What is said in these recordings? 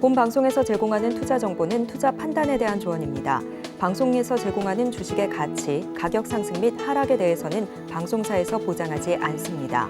본 방송에서 제공하는 투자 정보는 투자 판단에 대한 조언입니다. 방송에서 제공하는 주식의 가치, 가격 상승 및 하락에 대해서는 방송사에서 보장하지 않습니다.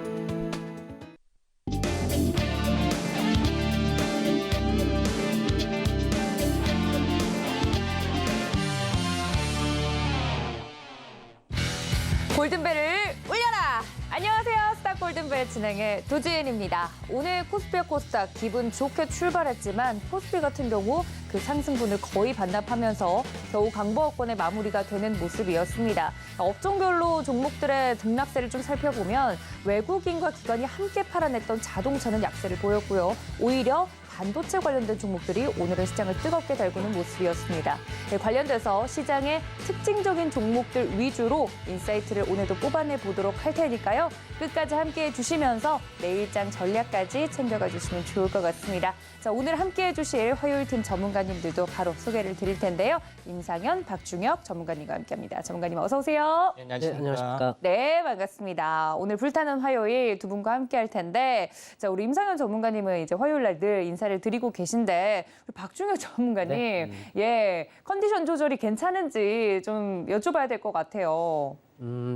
골든벨을 울려라! 안녕하세요. 스타 골든벨 진행의 도지은입니다. 오늘 코스피와 코스닥 기분 좋게 출발했지만 코스피 같은 경우 그 상승분을 거의 반납하면서 겨우 강보합권의 마무리가 되는 모습이었습니다. 업종별로 종목들의 등락세를 좀 살펴보면 외국인과 기관이 함께 팔아냈던 자동차는 약세를 보였고요. 오히려 반도체 관련된 종목들이 오늘의 시장을 뜨겁게 달구는 모습이었습니다. 관련돼서 시장의 특징적인 종목들 위주로 인사이트를 오늘도 뽑아내 보도록 할 테니까요. 끝까지 함께해 주시면서 내일장 전략까지 챙겨가 주시면 좋을 것 같습니다. 자, 오늘 함께해 주실 화요일팀 전문가님들도 바로 소개를 드릴 텐데요. 임상현, 박중혁 전문가님과 함께합니다. 전문가님 어서 오세요. 네, 안녕하십니까. 네, 반갑습니다. 오늘 불타는 화요일 두 분과 함께할 텐데, 자, 우리 임상현 전문가님은 이제 화요일 날 늘 인사를 드리고 계신데, 우리 박중혁 전문가님, 네. 예, 컨디션 조절이 괜찮은지 좀 여쭤봐야 될 것 같아요.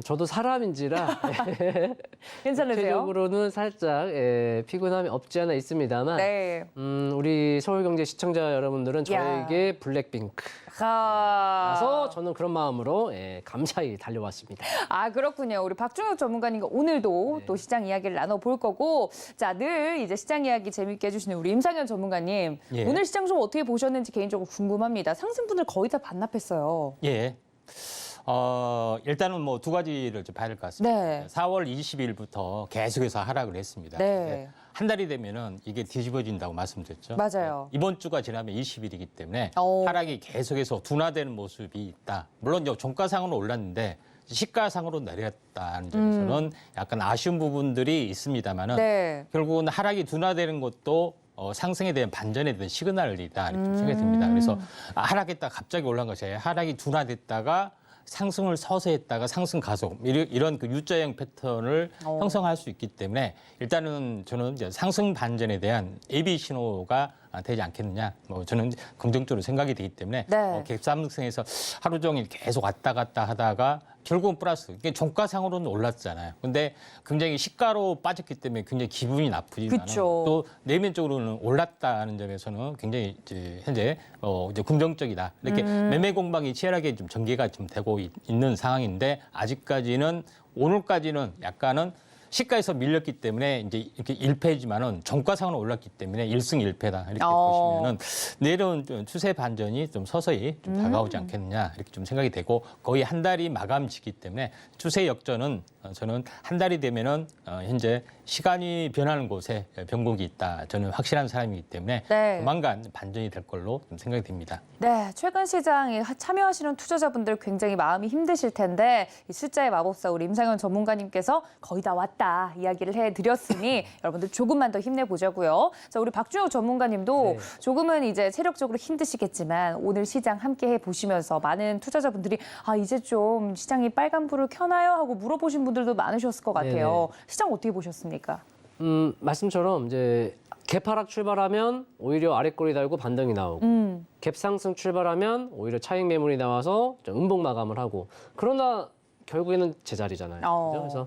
저도 사람인지라 괜찮으세요? 전체적으로는 살짝 피곤함이 없지 않아 있습니다만 네. 우리 서울경제 시청자 여러분들은 저에게 블랙핑크라서 저는 그런 마음으로 감사히 달려왔습니다. 아, 그렇군요. 우리 박중혁 전문가님과 오늘도 네. 또 시장 이야기를 나눠볼 거고, 자, 늘 이제 시장 이야기 재밌게 해주시는 우리 임상현 전문가님, 예. 오늘 시장 좀 어떻게 보셨는지 개인적으로 궁금합니다. 상승분을 거의 다 반납했어요. 예. 일단은 뭐 두 가지를 좀 봐야 될 것 같습니다. 네. 4월 20일부터 계속해서 하락을 했습니다. 네. 한 달이 되면은 이게 뒤집어진다고 말씀드렸죠. 맞아요. 이번 주가 지나면 20일이기 때문에 오. 하락이 계속해서 둔화되는 모습이 있다. 물론 이제 종가상으로 올랐는데 시가상으로 내렸다는 점에서는 약간 아쉬운 부분들이 있습니다만은 네. 결국은 하락이 둔화되는 것도 상승에 대한 반전에 대한 시그널이다 이렇게 생각이 듭니다. 그래서 하락했다가 갑자기 올라간 것이 아니라 하락이 둔화됐다가 상승을 서서했다가 상승 가속 이런 그 U자형 패턴을 형성할 수 있기 때문에 일단은 저는 이제 상승 반전에 대한 예비 신호가 되지 않겠느냐. 뭐 저는 긍정적으로 생각이 되기 때문에 네. 갭상승에서 하루 종일 계속 왔다 갔다 하다가 결국은 플러스. 이게 종가상으로는 올랐잖아요. 근데 굉장히 시가로 빠졌기 때문에 굉장히 기분이 나쁘지만 그쵸. 또 내면적으로는 올랐다는 점에서는 굉장히 이제 현재 이제 긍정적이다. 이렇게 매매 공방이 치열하게 좀 전개가 좀 되고 있는 상황인데 아직까지는 오늘까지는 약간은 시가에서 밀렸기 때문에 이제 이렇게 1패지만은 종가상으로 올랐기 때문에 1승 1패다. 이렇게 보시면은 내려온 좀 추세 반전이 좀 서서히 좀 다가오지 않겠느냐 이렇게 좀 생각이 되고 거의 한 달이 마감지기 때문에 추세 역전은 저는 한 달이 되면은 현재 시간이 변하는 곳에 변곡이 있다. 저는 확실한 사람이기 때문에 네. 조만간 반전이 될 걸로 좀 생각이 듭니다. 네, 최근 시장에 참여하시는 투자자분들 굉장히 마음이 힘드실 텐데 이 숫자의 마법사 우리 임상현 전문가님께서 거의 다 왔다 이야기를 해드렸으니 여러분들 조금만 더 힘내보자고요. 자, 우리 박중혁 전문가님도 네. 조금은 이제 체력적으로 힘드시겠지만 오늘 시장 함께 해보시면서 많은 투자자분들이 아 이제 좀 시장이 빨간불을 켜나요? 하고 물어보신 분들도 많으셨을 것 같아요. 네네. 시장 어떻게 보셨습니까? 말씀처럼 이제 갭하락 출발하면 오히려 아랫골이 달고 반등이 나오고 갭 상승 출발하면 오히려 차익 매물이 나와서 좀 음봉 마감을 하고 그러나 결국에는 제자리잖아요. 그죠? 그래서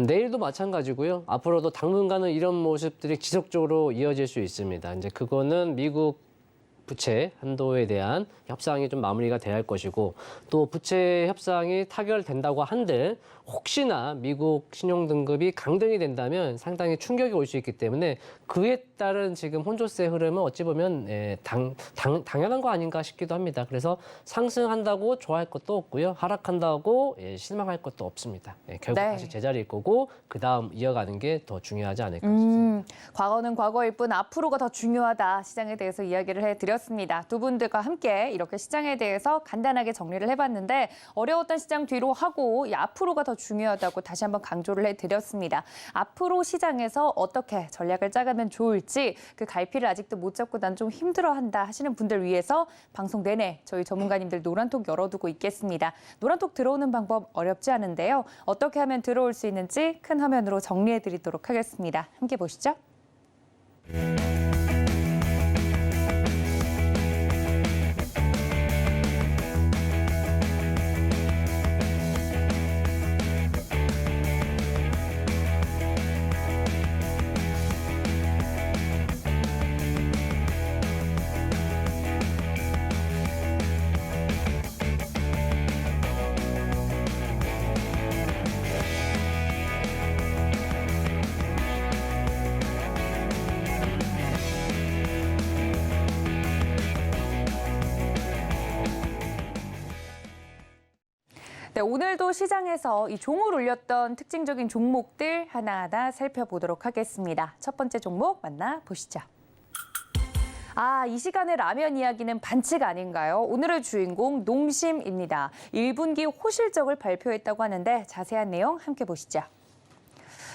내일도 마찬가지고요. 앞으로도 당분간은 이런 모습들이 지속적으로 이어질 수 있습니다. 이제 그거는 미국 부채 한도에 대한 협상이 좀 마무리가 돼야 할 것이고 또 부채 협상이 타결된다고 한들 혹시나 미국 신용 등급이 강등이 된다면 상당히 충격이 올 수 있기 때문에 그에 따른 지금 혼조세 흐름은 어찌 보면 당연한 거 아닌가 싶기도 합니다. 그래서 상승한다고 좋아할 것도 없고요. 하락한다고 실망할 것도 없습니다. 결국 네. 다시 제자리일 거고 그다음 이어가는 게 더 중요하지 않을까 싶습니다. 과거는 과거일 뿐 앞으로가 더 중요하다. 시장에 대해서 이야기를 해드렸습니다. 두 분들과 함께 이렇게 시장에 대해서 간단하게 정리를 해봤는데 어려웠던 시장 뒤로 하고 이 앞으로가 더 중요하다고 다시 한번 강조를 해드렸습니다. 앞으로 시장에서 어떻게 전략을 짜가면 좋을지 그 갈피를 아직도 못 잡고 난 좀 힘들어한다 하시는 분들 위해서 방송 내내 저희 전문가님들 노란톡 열어두고 있겠습니다. 노란톡 들어오는 방법 어렵지 않은데요. 어떻게 하면 들어올 수 있는지 큰 화면으로 정리해드리도록 하겠습니다. 함께 보시죠. 네, 오늘도 시장에서 이 종을 울렸던 특징적인 종목들 하나하나 살펴보도록 하겠습니다. 첫 번째 종목 만나보시죠. 이 시간의 라면 이야기는 반칙 아닌가요? 오늘의 주인공 농심입니다. 1분기 호실적을 발표했다고 하는데 자세한 내용 함께 보시죠.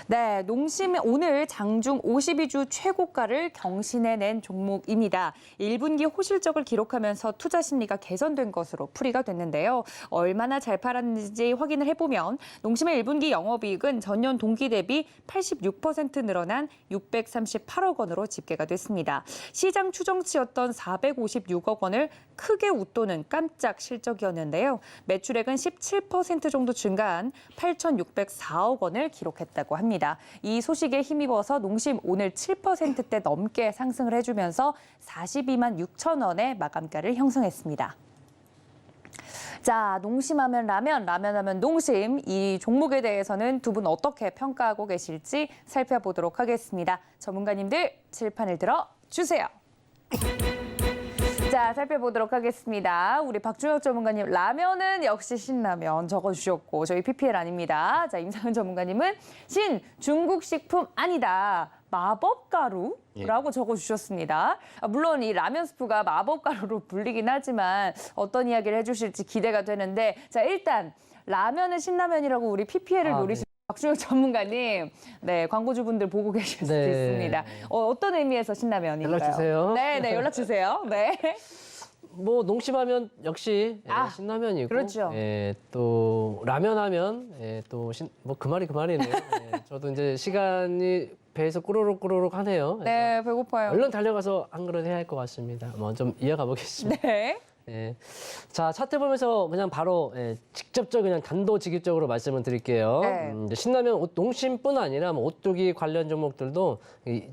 네, 농심이 오늘 장중 52주 최고가를 경신해낸 종목입니다. 1분기 호실적을 기록하면서 투자 심리가 개선된 것으로 풀이가 됐는데요. 얼마나 잘 팔았는지 확인을 해보면 농심의 1분기 영업이익은 전년 동기 대비 86% 늘어난 638억 원으로 집계가 됐습니다. 시장 추정치였던 456억 원을 크게 웃도는 깜짝 실적이었는데요. 매출액은 17% 정도 증가한 8,604억 원을 기록했다고 합니다. 이 소식에 힘입어서 농심 오늘 7%대 넘게 상승을 해주면서 42만 6천 원의 마감가를 형성했습니다. 자, 농심하면 라면, 라면하면 농심. 이 종목에 대해서는 두 분 어떻게 평가하고 계실지 살펴보도록 하겠습니다. 전문가님들 칠판을 들어주세요. 자, 살펴보도록 하겠습니다. 우리 박준혁 전문가님, 라면은 역시 신라면 적어주셨고, 저희 PPL 아닙니다. 자, 임상훈 전문가님은 중국 식품 아니다. 마법가루라고 적어주셨습니다. 물론 이 라면 스프가 마법가루로 불리긴 하지만 어떤 이야기를 해주실지 기대가 되는데, 자, 일단 라면은 신라면이라고 우리 PPL을 노리신 박준혁 전문가님, 네, 광고주분들 보고 계실 수도 있습니다. 어떤 의미에서 신라면인가요? 연락 주세요. 네, 연락 주세요. 네. 뭐 농심하면 역시 신라면이고, 그렇죠. 또 라면하면 뭐 그 말이 그 말이네요. 저도 이제 시간이 배에서 꾸르륵 하네요. 네, 배고파요. 얼른 달려가서 한 그릇 해야 할 것 같습니다. 좀 이어가 보겠습니다. 네. 자, 차트 보면서 그냥 바로 직접적 그냥 단도직입적으로 말씀을 드릴게요. 네. 이제 신라면 농심뿐 아니라 뭐 오뚜기 관련 종목들도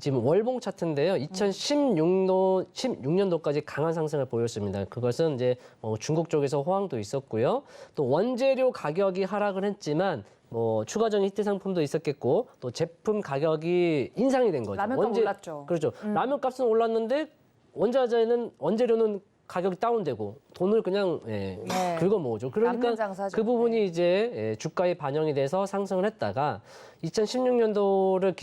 지금 월봉 차트인데요. 2016년도까지 강한 상승을 보였습니다. 그것은 이제 중국 쪽에서 호황도 있었고요. 또 원재료 가격이 하락을 했지만 뭐 추가적인 히트 상품도 있었겠고 또 제품 가격이 인상이 된 거죠. 라면값 올랐죠. 그렇죠. 라면 값은 올랐는데 원재료는 가격이 다운되고 돈을 그냥 긁어 모으죠. 그러니까 그 부분이 이제 주가에 반영이 돼서 상승을 했다가 2016년도를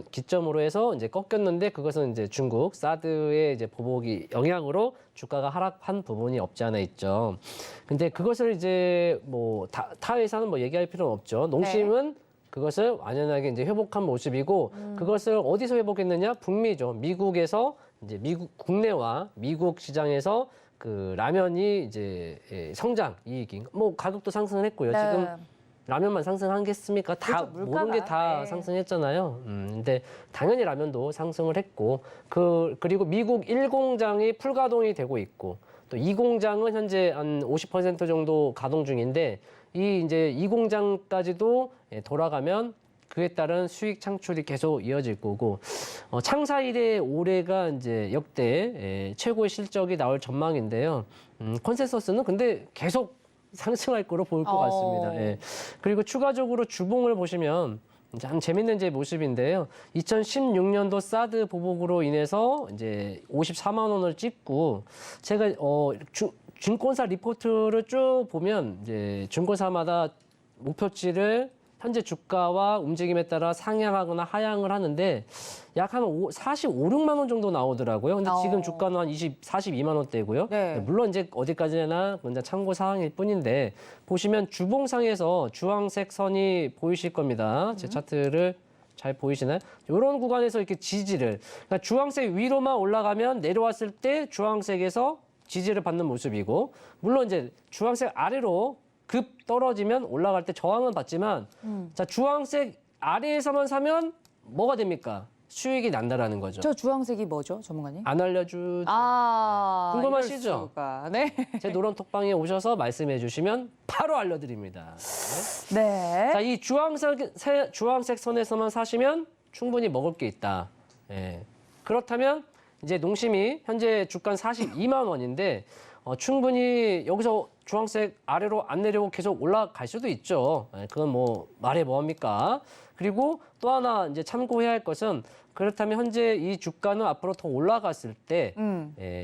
기점으로 해서 이제 꺾였는데 그것은 이제 중국 사드의 이제 보복이 영향으로 주가가 하락한 부분이 없지 않아 있죠. 근데 그것을 이제 뭐 타 회사는 뭐 얘기할 필요는 없죠. 농심은 그것을 완연하게 이제 회복한 모습이고 그것을 어디서 회복했느냐? 북미죠. 미국에서 이제 국내와 미국 시장에서 그 라면이 이제 성장 이익이 뭐 가격도 상승을 했고요. 지금 라면만 상승하겠습니까? 다 그렇죠, 모든 게 다 상승했잖아요. 근데 당연히 라면도 상승을 했고 그리고 미국 1공장이 풀가동이 되고 있고 또 2공장은 현재 한 50% 정도 가동 중인데 이제 2공장까지도 돌아가면 그에 따른 수익 창출이 계속 이어질 거고 창사 이래 올해가 이제 역대 최고의 실적이 나올 전망인데요. 컨센서스는 근데 계속 상승할 거로 보일 것 같습니다. 그리고 추가적으로 주봉을 보시면 참 재밌는 제 모습인데요. 2016년도 사드 보복으로 인해서 이제 54만 원을 찍고 제가 증권사 리포트를 쭉 보면 이제 증권사마다 목표치를 현재 주가와 움직임에 따라 상향하거나 하향을 하는데 약 한 45, 6만 원 정도 나오더라고요. 근데 지금 주가는 한 42만 원대고요. 물론 이제 어디까지나 그냥 참고 사항일 뿐인데 보시면 주봉상에서 주황색 선이 보이실 겁니다. 제 차트를 잘 보이시나요? 이런 구간에서 이렇게 지지를 그러니까 주황색 위로만 올라가면 내려왔을 때 주황색에서 지지를 받는 모습이고 물론 이제 주황색 아래로 급 떨어지면 올라갈 때 저항은 받지만 자 주황색 아래에서만 사면 뭐가 됩니까? 수익이 난다라는 거죠. 저 주황색이 뭐죠, 전문가님? 안 알려주죠. 궁금하시죠? 네. 제 노란 톡방에 오셔서 말씀해 주시면 바로 알려드립니다. 네. 자, 이 주황색 선에서만 사시면 충분히 먹을 게 있다. 그렇다면 이제 농심이 현재 주가 42만 원인데 충분히 여기서 주황색 아래로 안 내려오고 계속 올라갈 수도 있죠. 그건 뭐 말해 뭐합니까? 그리고 또 하나 이제 참고해야 할 것은 그렇다면 현재 이 주가는 앞으로 더 올라갔을 때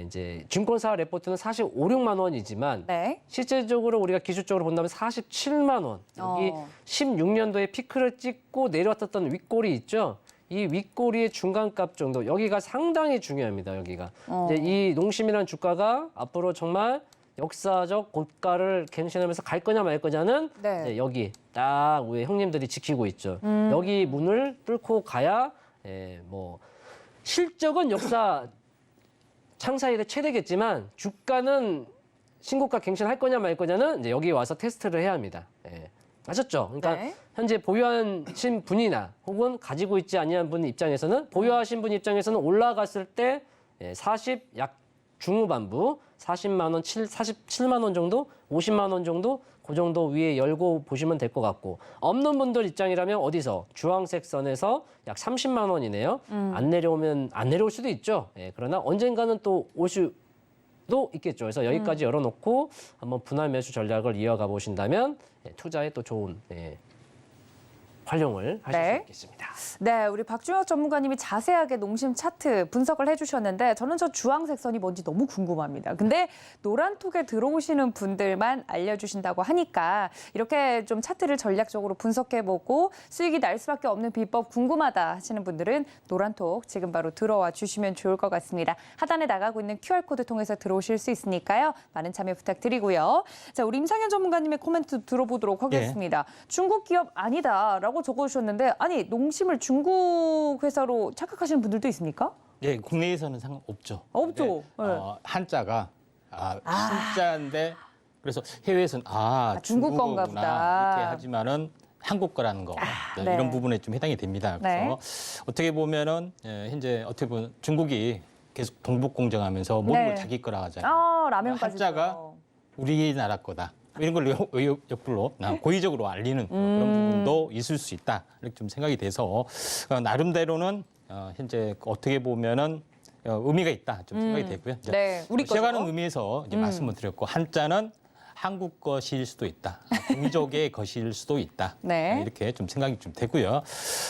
이제 증권사 레포트는 사실 5, 6만 원이지만 네. 실제적으로 우리가 기술적으로 본다면 47만 원. 여기 16년도에 피크를 찍고 내려왔던 윗골이 있죠. 이 윗꼬리의 중간값 정도 여기가 상당히 중요합니다. 여기가 이제 이 농심이라는 주가가 앞으로 정말 역사적 고가를 갱신하면서 갈 거냐 말 거냐는 네. 이제 여기 딱 우리 형님들이 지키고 있죠. 여기 문을 뚫고 가야 뭐 실적은 역사 창사 이래 최대겠지만 주가는 신고가 갱신할 거냐 말 거냐는 이제 여기 와서 테스트를 해야 합니다. 아셨죠? 그러니까 네. 현재 보유하신 분이나 혹은 가지고 있지 아니한 분 입장에서는 보유하신 분 입장에서는 올라갔을 때 40 약 중후반부 40만 원, 47만 원 정도, 50만 원 정도 그 정도 위에 열고 보시면 될 것 같고 없는 분들 입장이라면 어디서 주황색 선에서 약 30만 원이네요. 안 내려오면 안 내려올 수도 있죠. 그러나 언젠가는 또 올 수도 있겠죠. 그래서 여기까지 열어놓고 한번 분할 매수 전략을 이어가 보신다면 투자에 또 좋은 활용을 하실 네. 수 있겠습니다. 네, 우리 박준혁 전문가님이 자세하게 농심 차트 분석을 해주셨는데 저는 저 주황색 선이 뭔지 너무 궁금합니다. 근데 노란톡에 들어오시는 분들만 알려주신다고 하니까 이렇게 좀 차트를 전략적으로 분석해보고 수익이 날 수밖에 없는 비법 궁금하다 하시는 분들은 노란톡 지금 바로 들어와 주시면 좋을 것 같습니다. 하단에 나가고 있는 QR코드 통해서 들어오실 수 있으니까요. 많은 참여 부탁드리고요. 자, 우리 임상현 전문가님의 코멘트 들어보도록 하겠습니다. 중국 기업 아니다라고 적어주셨는데 아니 농심을 중국 회사로 착각하시는 분들도 있습니까? 예, 국내에서는 상관없죠. 없죠. 근데, 네. 한자가 신자인데 그래서 해외에서는 중국 건가 중국어구나 보다. 이렇게 하지만은 한국 거라는 거 네. 이런 부분에 좀 해당이 됩니다. 그래서 어떻게 보면은 현재 어떻게 보면 중국이 계속 동북 공정하면서 모든 걸 네. 자기 거라 하잖아요. 라면까지. 한자가 우리나라 거다. 이런 걸 옆으로 고의적으로 알리는 그런 부분도 있을 수 있다. 이렇게 좀 생각이 돼서 나름대로는 현재 어떻게 보면은 의미가 있다. 좀 생각이 되고요. 네, 우리 제가 거죠? 하는 의미에서 이제 말씀을 드렸고 한자는 한국 것일 수도 있다. 동족의 것일 수도 있다. 네. 이렇게 좀 생각이 좀 되고요.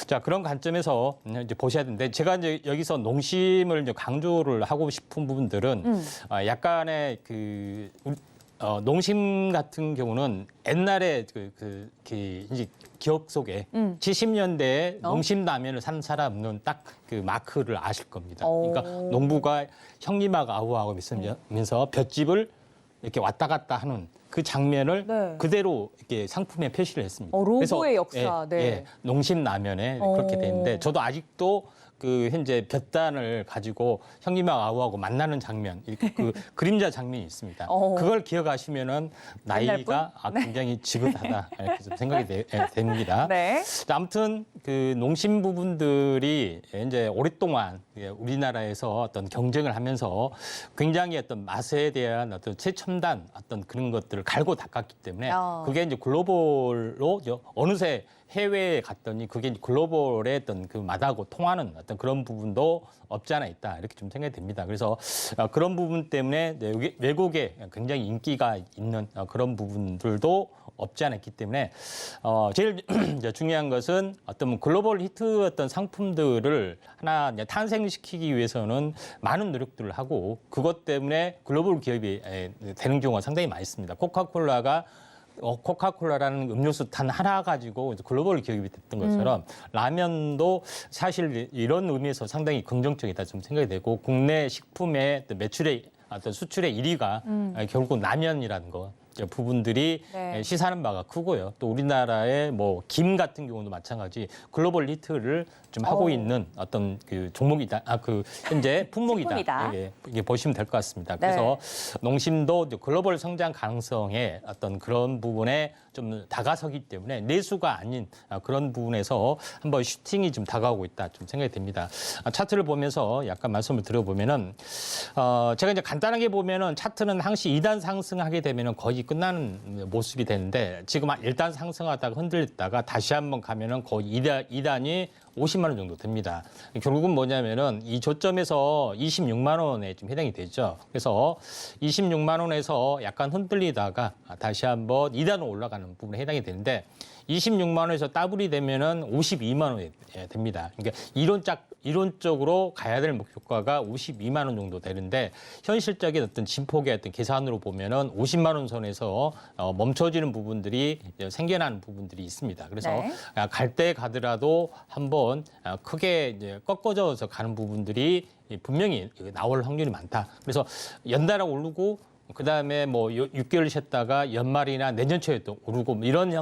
자, 그런 관점에서 이제 보셔야 되는데 제가 이제 여기서 농심을 이제 강조를 하고 싶은 부분들은 약간의 농심 같은 경우는 옛날에 이제 기억 속에 70년대에 농심 라면을 산 사람은 딱 그 마크를 아실 겁니다. 그러니까 농부가 형님하고 아우하고 있으면서 볏짚을 이렇게 왔다 갔다 하는 그 장면을 네. 그대로 이렇게 상품에 표시를 했습니다. 로고의 역사. 농심 라면에 그렇게 돼 있는데 저도 아직도 그 현재 볕단을 가지고 형님하고 아우하고 만나는 장면, 이렇게 그 그림자 장면이 있습니다. 그걸 기억하시면은 나이가 굉장히 지긋하다 이렇게 좀 생각이 됩니다. 네. 아무튼 그 농심 부분들이 이제 오랫동안 우리나라에서 어떤 경쟁을 하면서 굉장히 어떤 맛에 대한 어떤 최첨단 어떤 그런 것들을 갈고 닦았기 때문에 그게 이제 글로벌로 어느새 해외에 갔더니 그게 이제 글로벌의 어떤 그 맛하고 통하는 어떤 그런 부분도 없지 않아 있다. 이렇게 좀 생각이 됩니다. 그래서 그런 부분 때문에 외국에 굉장히 인기가 있는 그런 부분들도 없지 않아 있기 때문에 제일 중요한 것은 어떤 글로벌 히트 어떤 상품들을 하나 탄생시키기 위해서는 많은 노력들을 하고 그것 때문에 글로벌 기업이 되는 경우가 상당히 많이 있습니다. 코카콜라라는 음료수 단 하나 가지고 글로벌 기업이 됐던 것처럼 라면도 사실 이런 의미에서 상당히 긍정적이다 좀 생각이 되고 국내 식품의 매출의 어떤 수출의 1위가 결국 라면이라는 거 부분들이 시사하는 바가 크고요. 또 우리나라의 뭐 김 같은 경우도 마찬가지 글로벌 히트를 좀 하고 있는 어떤 그 종목이다. 그 현재 품목이다. 이게 보시면 될 것 같습니다. 그래서 농심도 글로벌 성장 가능성에 어떤 그런 부분에 좀 다가서기 때문에 내수가 아닌 그런 부분에서 한번 슈팅이 좀 다가오고 있다 좀 생각이 됩니다. 차트를 보면서 약간 말씀을 드려보면은 제가 이제 간단하게 보면은 차트는 항시 2단 상승하게 되면은 거의 끝나는 모습이 되는데 지금 일단 상승하다가 흔들렸다가 다시 한번 가면은 거의 2단이 50만 원 정도 됩니다. 결국은 뭐냐면은 이 저점에서 26만 원에 좀 해당이 되죠. 그래서 26만 원에서 약간 흔들리다가 다시 한번 2단으로 올라가는 부분에 해당이 되는데 26만 원에서 더블이 되면은 52만 원이 됩니다. 그러니까 이론적으로 가야 될 목표가가 52만 원 정도 되는데 현실적인 어떤 진폭의 어떤 계산으로 보면은 50만 원 선에서 멈춰지는 부분들이 생겨나는 부분들이 있습니다. 그래서 네. 갈 때 가더라도 한번 크게 이제 꺾어져서 가는 부분들이 분명히 나올 확률이 많다. 그래서 연달아 오르고 그다음에 뭐 6개월 쉬었다가 연말이나 내년 초에 또 오르고 이런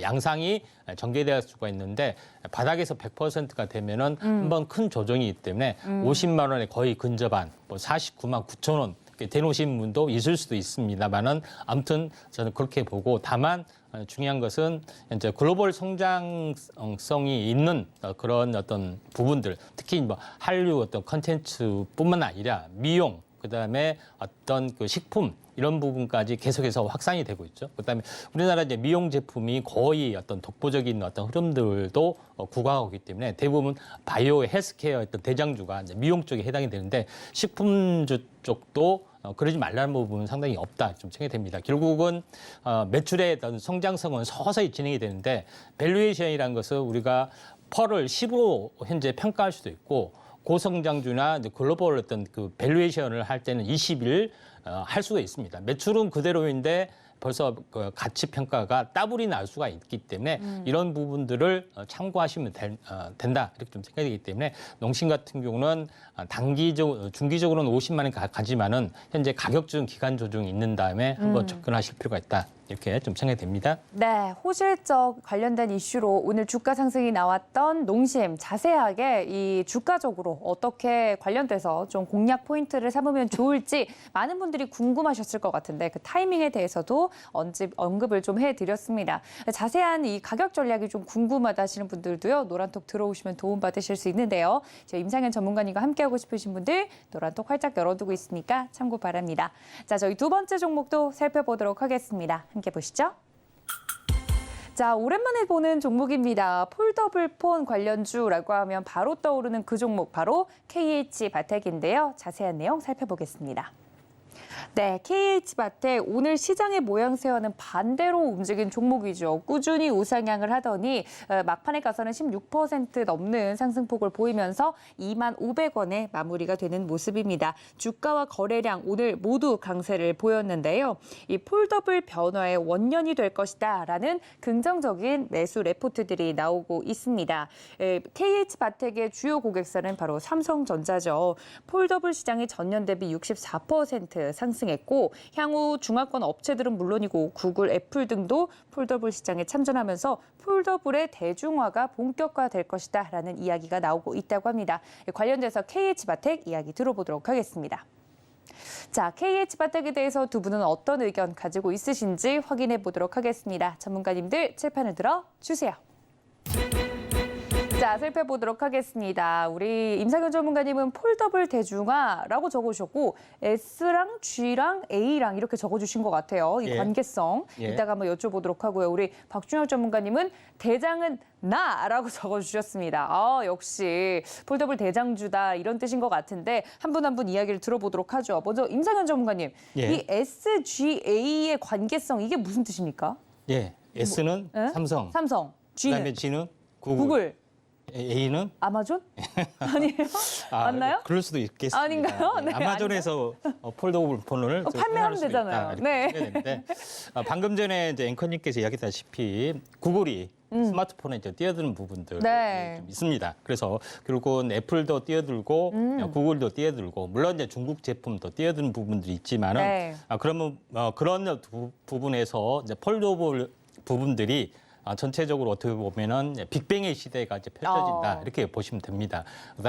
양상이 전개될 수가 있는데 바닥에서 100%가 되면은 한번 큰 조정이 있기 때문에 50만 원에 거의 근접한 뭐 49만 9천 원 대놓으신 분도 있을 수도 있습니다만은 아무튼 저는 그렇게 보고 다만 중요한 것은 이제 글로벌 성장성이 있는 그런 어떤 부분들 특히 뭐 한류 어떤 컨텐츠뿐만 아니라 미용 그다음에 어떤 그 식품 이런 부분까지 계속해서 확산이 되고 있죠. 그다음에 우리나라 이제 미용 제품이 거의 어떤 독보적인 어떤 흐름들도 구가하고 있기 때문에 대부분 바이오 헬스케어 어떤 대장주가 이제 미용 쪽에 해당이 되는데 식품주 쪽도 그러지 말라는 부분은 상당히 없다 좀 생각이 됩니다. 결국은 매출의 어떤 성장성은 서서히 진행이 되는데 밸류에이션이라는 것은 우리가 펄을 10으로 현재 평가할 수도 있고 고성장주나 이제 글로벌 어떤 그 밸류에이션을 할 때는 20일 할 수가 있습니다. 매출은 그대로인데 벌써 그 가치 평가가 더블이 날 수가 있기 때문에 이런 부분들을 참고하시면 된다 이렇게 좀 생각이 되기 때문에 농심 같은 경우는 중기적으로는 50만 원 가지만은 현재 가격중 기간 조정이 있는 다음에 한번 접근하실 필요가 있다. 이렇게 좀 생각이 됩니다. 네, 호실적 관련된 이슈로 오늘 주가 상승이 나왔던 농심 자세하게 이 주가적으로 어떻게 관련돼서 좀 공략 포인트를 삼으면 좋을지 많은 분들이 궁금하셨을 것 같은데 그 타이밍에 대해서도 언급을 좀 해드렸습니다. 자세한 이 가격 전략이 좀 궁금하다 하시는 분들도요. 노란톡 들어오시면 도움받으실 수 있는데요. 저희 임상현 전문가님과 함께하고 싶으신 분들 노란톡 활짝 열어두고 있으니까 참고 바랍니다. 자, 저희 두 번째 종목도 살펴보도록 하겠습니다. 함께 보시죠. 자, 오랜만에 보는 종목입니다. 폴더블 폰 관련주라고 하면 바로 떠오르는 그 종목 바로 KH바텍인데요. 자세한 내용 살펴보겠습니다. 네, KH바텍 오늘 시장의 모양새와는 반대로 움직인 종목이죠. 꾸준히 우상향을 하더니 막판에 가서는 16% 넘는 상승폭을 보이면서 25,500원에 마무리가 되는 모습입니다. 주가와 거래량 오늘 모두 강세를 보였는데요. 이 폴더블 변화의 원년이 될 것이다라는 긍정적인 매수 레포트들이 나오고 있습니다. KH바텍의 주요 고객사는 바로 삼성전자죠. 폴더블 시장이 전년 대비 64% 상승했고 향후 중화권 업체들은 물론이고 구글, 애플 등도 폴더블 시장에 참전하면서 폴더블의 대중화가 본격화될 것이다라는 이야기가 나오고 있다고 합니다. 관련돼서 KH바텍 이야기 들어보도록 하겠습니다. 자, KH바텍에 대해서 두 분은 어떤 의견 가지고 있으신지 확인해 보도록 하겠습니다. 전문가님들 칠판을 들어 주세요. 자, 살펴보도록 하겠습니다. 우리 임상현 전문가님은 폴더블 대중화라고 적어주셨고 S랑 G랑 A랑 이렇게 적어주신 것 같아요. 이 예. 관계성 예. 이따가 한번 여쭤보도록 하고요. 우리 박준혁 전문가님은 대장은 나라고 적어주셨습니다. 역시 폴더블 대장주다 이런 뜻인 것 같은데 한 분 한 분 이야기를 들어보도록 하죠. 먼저 임상현 전문가님, 예. 이 SGA의 관계성 이게 무슨 뜻입니까? 예, S는 예? 삼성, 삼성, 그다음에 G는 G는 구글, A는 아마존? 아니에요? 맞나요? 그럴 수도 있겠습니다. 아닌가요? 네, 아마존에서 폴더블 폰을 판매하면 수도 되잖아요. 있다, 네. 이렇게 되는데 방금 전에 이제 앵커님께서 이야기했다시피 구글이 스마트폰에 이제 뛰어드는 부분들이 네. 좀 있습니다. 그래서 결국은 애플도 뛰어들고 구글도 뛰어들고 물론 이제 중국 제품도 뛰어드는 부분들이 있지만은 네. 그러면 그런 부분에서 이제 폴더블 부분들이 전체적으로 어떻게 보면은 빅뱅의 시대가 이제 펼쳐진다 이렇게 보시면 됩니다.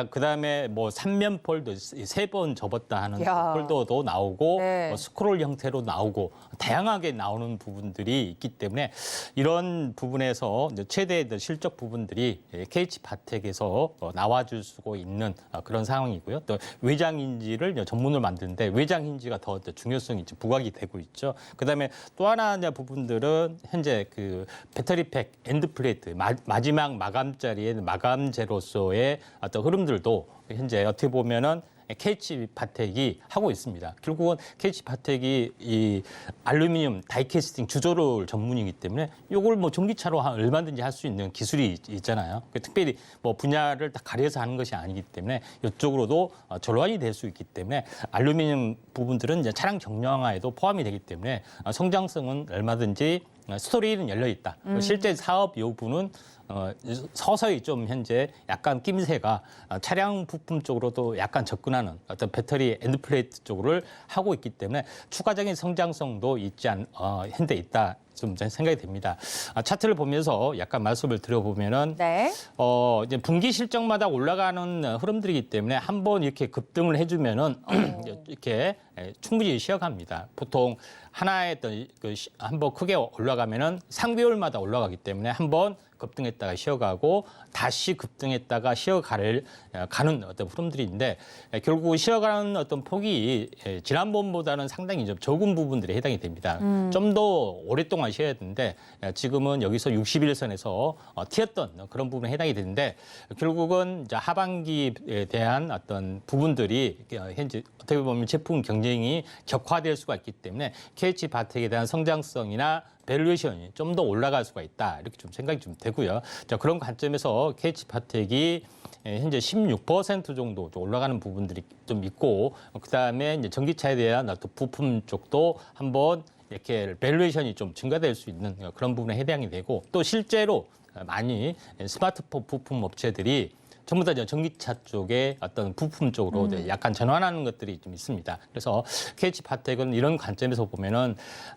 그다음에 뭐 3면 폴더 3번 접었다 하는 야. 폴더도 나오고 네. 스크롤 형태로 나오고 다양하게 나오는 부분들이 있기 때문에 이런 부분에서 이제 최대 실적 부분들이 KH 바텍에서 나와줄 수 있는 그런 상황이고요. 또 외장 힌지를 전문으로 만드는데 외장 힌지가 더 중요성이 부각이 되고 있죠. 그다음에 또 하나 이제 부분들은 현재 그 배터리팩 엔드 플레이트 마지막 마감 자리의 마감재로서의 어떤 흐름들도 현재 어떻게 보면은 KH 바텍이 하고 있습니다. 결국은 KH 바텍이 이 알루미늄 다이캐스팅 주조를 전문이기 때문에 이걸 뭐 전기차로 얼마든지 할 수 있는 기술이 있잖아요. 특별히 뭐 분야를 다 가려서 하는 것이 아니기 때문에 이쪽으로도 전환이 될 수 있기 때문에 알루미늄 부분들은 이제 차량 경량화에도 포함이 되기 때문에 성장성은 얼마든지 스토리는 열려 있다. 실제 사업 여부는 서서히 좀 현재 약간 낌새가 차량 부품 쪽으로도 약간 접근하는 어떤 배터리 엔드플레이트 쪽으로 하고 있기 때문에 추가적인 성장성도 현재 있다. 좀 생각이 됩니다. 차트를 보면서 약간 말씀을 드려보면은 네. 이제 분기 실적마다 올라가는 흐름들이기 때문에 한번 이렇게 급등을 해주면은 이렇게 충분히 쉬어갑니다. 보통 하나의 한번 크게 올라가면은 3개월마다 올라가기 때문에 한번 급등했다가 쉬어가고 다시 급등했다가 쉬어가는 어떤 흐름들이 있는데 결국 쉬어가는 어떤 폭이 지난번보다는 상당히 좀 적은 부분들이 해당이 됩니다. 좀 더 오랫동안 쉬어야 되는데 지금은 여기서 61선에서 튀었던 그런 부분에 해당이 되는데 결국은 이제 하반기에 대한 어떤 부분들이 현재 어떻게 보면 제품 경쟁이 격화될 수가 있기 때문에 KH 바텍에 대한 성장성이나 밸류에이션이 좀 더 올라갈 수가 있다. 이렇게 좀 생각이 좀 되고요. 자, 그런 관점에서 KH 바텍이 현재 16% 정도 올라가는 부분들이 좀 있고, 그다음에 이제 전기차에 대한 어떤 부품 쪽도 한번 이렇게 밸류에이션이 좀 증가될 수 있는 그런 부분에 해당이 되고, 또 실제로 많이 스마트폰 부품 업체들이 전부 다 전기차 쪽에 어떤 부품 쪽으로 약간 전환하는 것들이 좀 있습니다. 그래서 KH 바텍은 이런 관점에서 보면은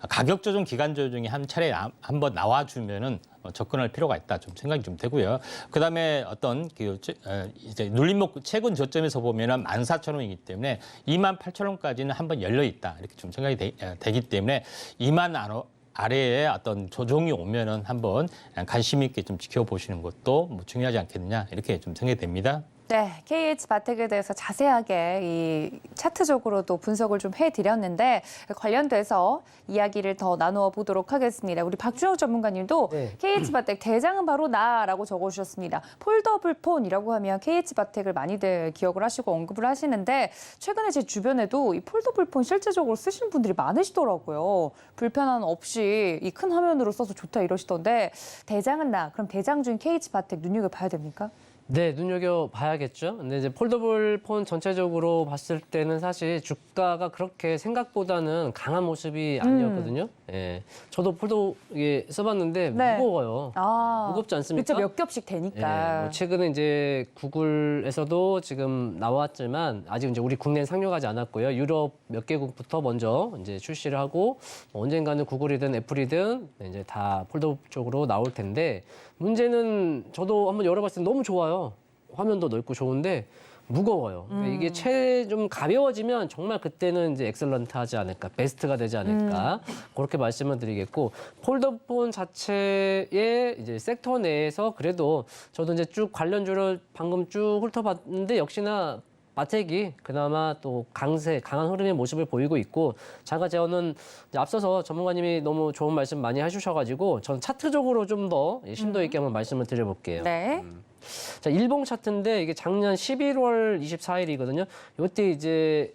가격 조정, 기간 조정이 한 차례 한번 나와주면은 접근할 필요가 있다. 좀 생각이 좀 되고요. 그다음에 어떤 이제 눌림목 최근 저점에서 보면은 14,000원이기 때문에 28,000원까지는 한번 열려 있다. 이렇게 좀 생각이 되기 때문에 2만 아래에 어떤 조정이 오면은 한번 관심 있게 좀 지켜보시는 것도 뭐 중요하지 않겠느냐 이렇게 좀 생각이 됩니다. 네, KH 바텍에 대해서 자세하게 이 차트적으로도 분석을 좀 해드렸는데 관련돼서 이야기를 더 나누어 보도록 하겠습니다. 우리 박준영 전문가님도 네. KH 바텍 대장은 바로 나라고 적어주셨습니다. 폴더블 폰이라고 하면 KH 바텍을 많이들 기억을 하시고 언급을 하시는데 최근에 제 주변에도 이 폴더블 폰 실제적으로 쓰시는 분들이 많으시더라고요. 불편함 없이 이 큰 화면으로 써서 좋다 이러시던데 대장은 나, 그럼 대장 중 KH 바텍 눈여겨봐야 됩니까? 네, 눈여겨봐야겠죠. 근데 이제 폴더블 폰 전체적으로 봤을 때는 사실 주가가 그렇게 생각보다는 강한 모습이 아니었거든요. 예, 저도 폴더 이게 써봤는데 네. 무거워요. 무겁지 않습니까? 그렇죠, 몇 겹씩 되니까. 예, 뭐 최근에 이제 구글에서도 지금 나왔지만 아직 이제 우리 국내에 상용하지 않았고요. 유럽 몇 개국부터 먼저 이제 출시를 하고 언젠가는 구글이든 애플이든 이제 다 폴더 쪽으로 나올 텐데 문제는 저도 한번 열어봤을 때 너무 좋아요. 화면도 넓고 좋은데 무거워요. 그러니까 이게 좀 가벼워지면 정말 그때는 이제 엑셀런트하지 않을까, 베스트가 되지 않을까 그렇게 말씀을 드리겠고 폴더폰 자체의 이제 섹터 내에서 그래도 저도 이제 쭉 관련주를 방금 쭉 훑어봤는데 역시나 바텍이 그나마 또 강한 흐름의 모습을 보이고 있고 저는 이제 앞서서 전문가님이 너무 좋은 말씀 많이 해주셔가지고 전 차트적으로 좀 더 심도 있게 한번 말씀을 드려볼게요. 네. 자, 일봉 차트인데 이게 작년 11월 24일이거든요. 이때 이제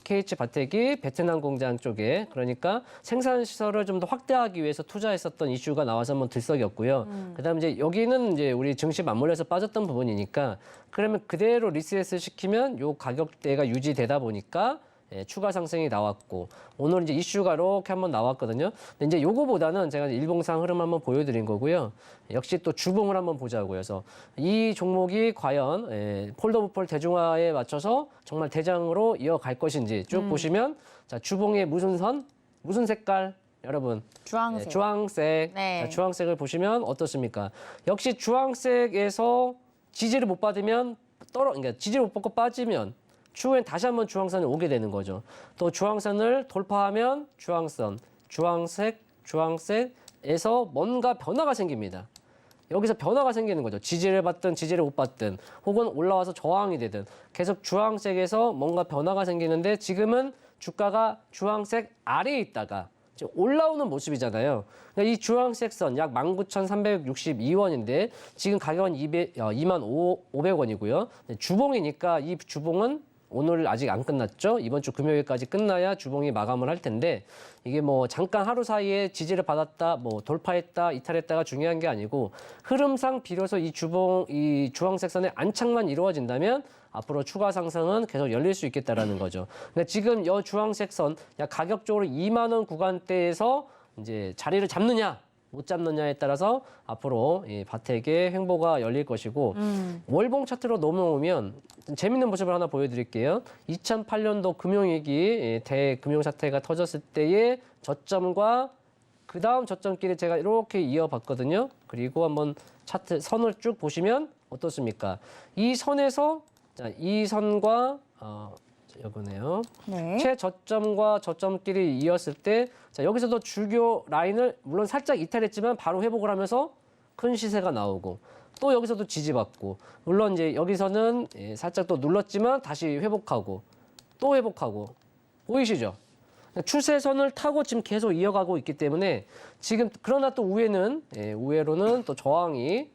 KH 바텍이 베트남 공장 쪽에 그러니까 생산 시설을 좀 더 확대하기 위해서 투자했었던 이슈가 나와서 한번 들썩였고요. 그다음에 이제 여기는 이제 우리 증시 맞물려서 빠졌던 부분이니까 그러면 그대로 리셋을 시키면 요 가격대가 유지되다 보니까 추가 상승이 나왔고 오늘 이제 이슈가 이렇게 한번 나왔거든요. 근데 이제 요거보다는 제가 일봉상 흐름 한번 보여드린 거고요. 역시 또 주봉을 한번 보자고요. 그래서 이 종목이 과연 폴더블 대중화에 맞춰서 정말 대장으로 이어갈 것인지 쭉 보시면 자 주봉에 무슨 선, 무슨 색깔, 여러분? 주황색. 네, 주황색. 네. 자, 주황색을 보시면 어떻습니까? 역시 주황색에서 지지를 못 받으면 그러니까 지지를 못 받고 빠지면 추후엔 다시 한번 주황선이 오게 되는 거죠. 또 주황선을 돌파하면 주황선, 주황색에서 뭔가 변화가 생깁니다. 여기서 변화가 생기는 거죠. 지지를 받든 지지를 못 받든 혹은 올라와서 저항이 되든 계속 주황색에서 뭔가 변화가 생기는데 지금은 주가가 주황색 아래에 있다가 지금 올라오는 모습이잖아요. 그러니까 이 주황색 선 약 19,362원인데 지금 가격은 25,500원이고요. 주봉이니까 이 주봉은 오늘 아직 안 끝났죠. 이번 주 금요일까지 끝나야 주봉이 마감을 할 텐데 이게 뭐 잠깐 하루 사이에 지지를 받았다, 뭐 돌파했다, 이탈했다가 중요한 게 아니고 흐름상 비로소 이 주황색 선의 안착만 이루어진다면 앞으로 추가 상승은 계속 열릴 수 있겠다라는 거죠. 그러니까 지금 이 주황색 선 약 가격적으로 2만 원 구간대에서 이제 자리를 잡느냐 못 잡느냐에 따라서 앞으로 이 바텍의 횡보가 열릴 것이고 월봉 차트로 넘어오면 재밌는 모습을 하나 보여드릴게요. 2008년도 금융위기 대금융 사태가 터졌을 때의 저점과 그 다음 저점끼리 제가 이렇게 이어봤거든요. 그리고 한번 차트 선을 쭉 보시면 어떻습니까? 이 선에서 이 선과 이거네요. 네. 최저점과 저점끼리 이었을 때 여기서도 주교 라인을 물론 살짝 이탈했지만 바로 회복을 하면서 큰 시세가 나오고 또 여기서도 지지받고 물론 이제 여기서는 살짝 또 눌렀지만 다시 회복하고 또 회복하고 보이시죠? 추세선을 타고 지금 계속 이어가고 있기 때문에 지금 그러나 또 우회로는 또 저항이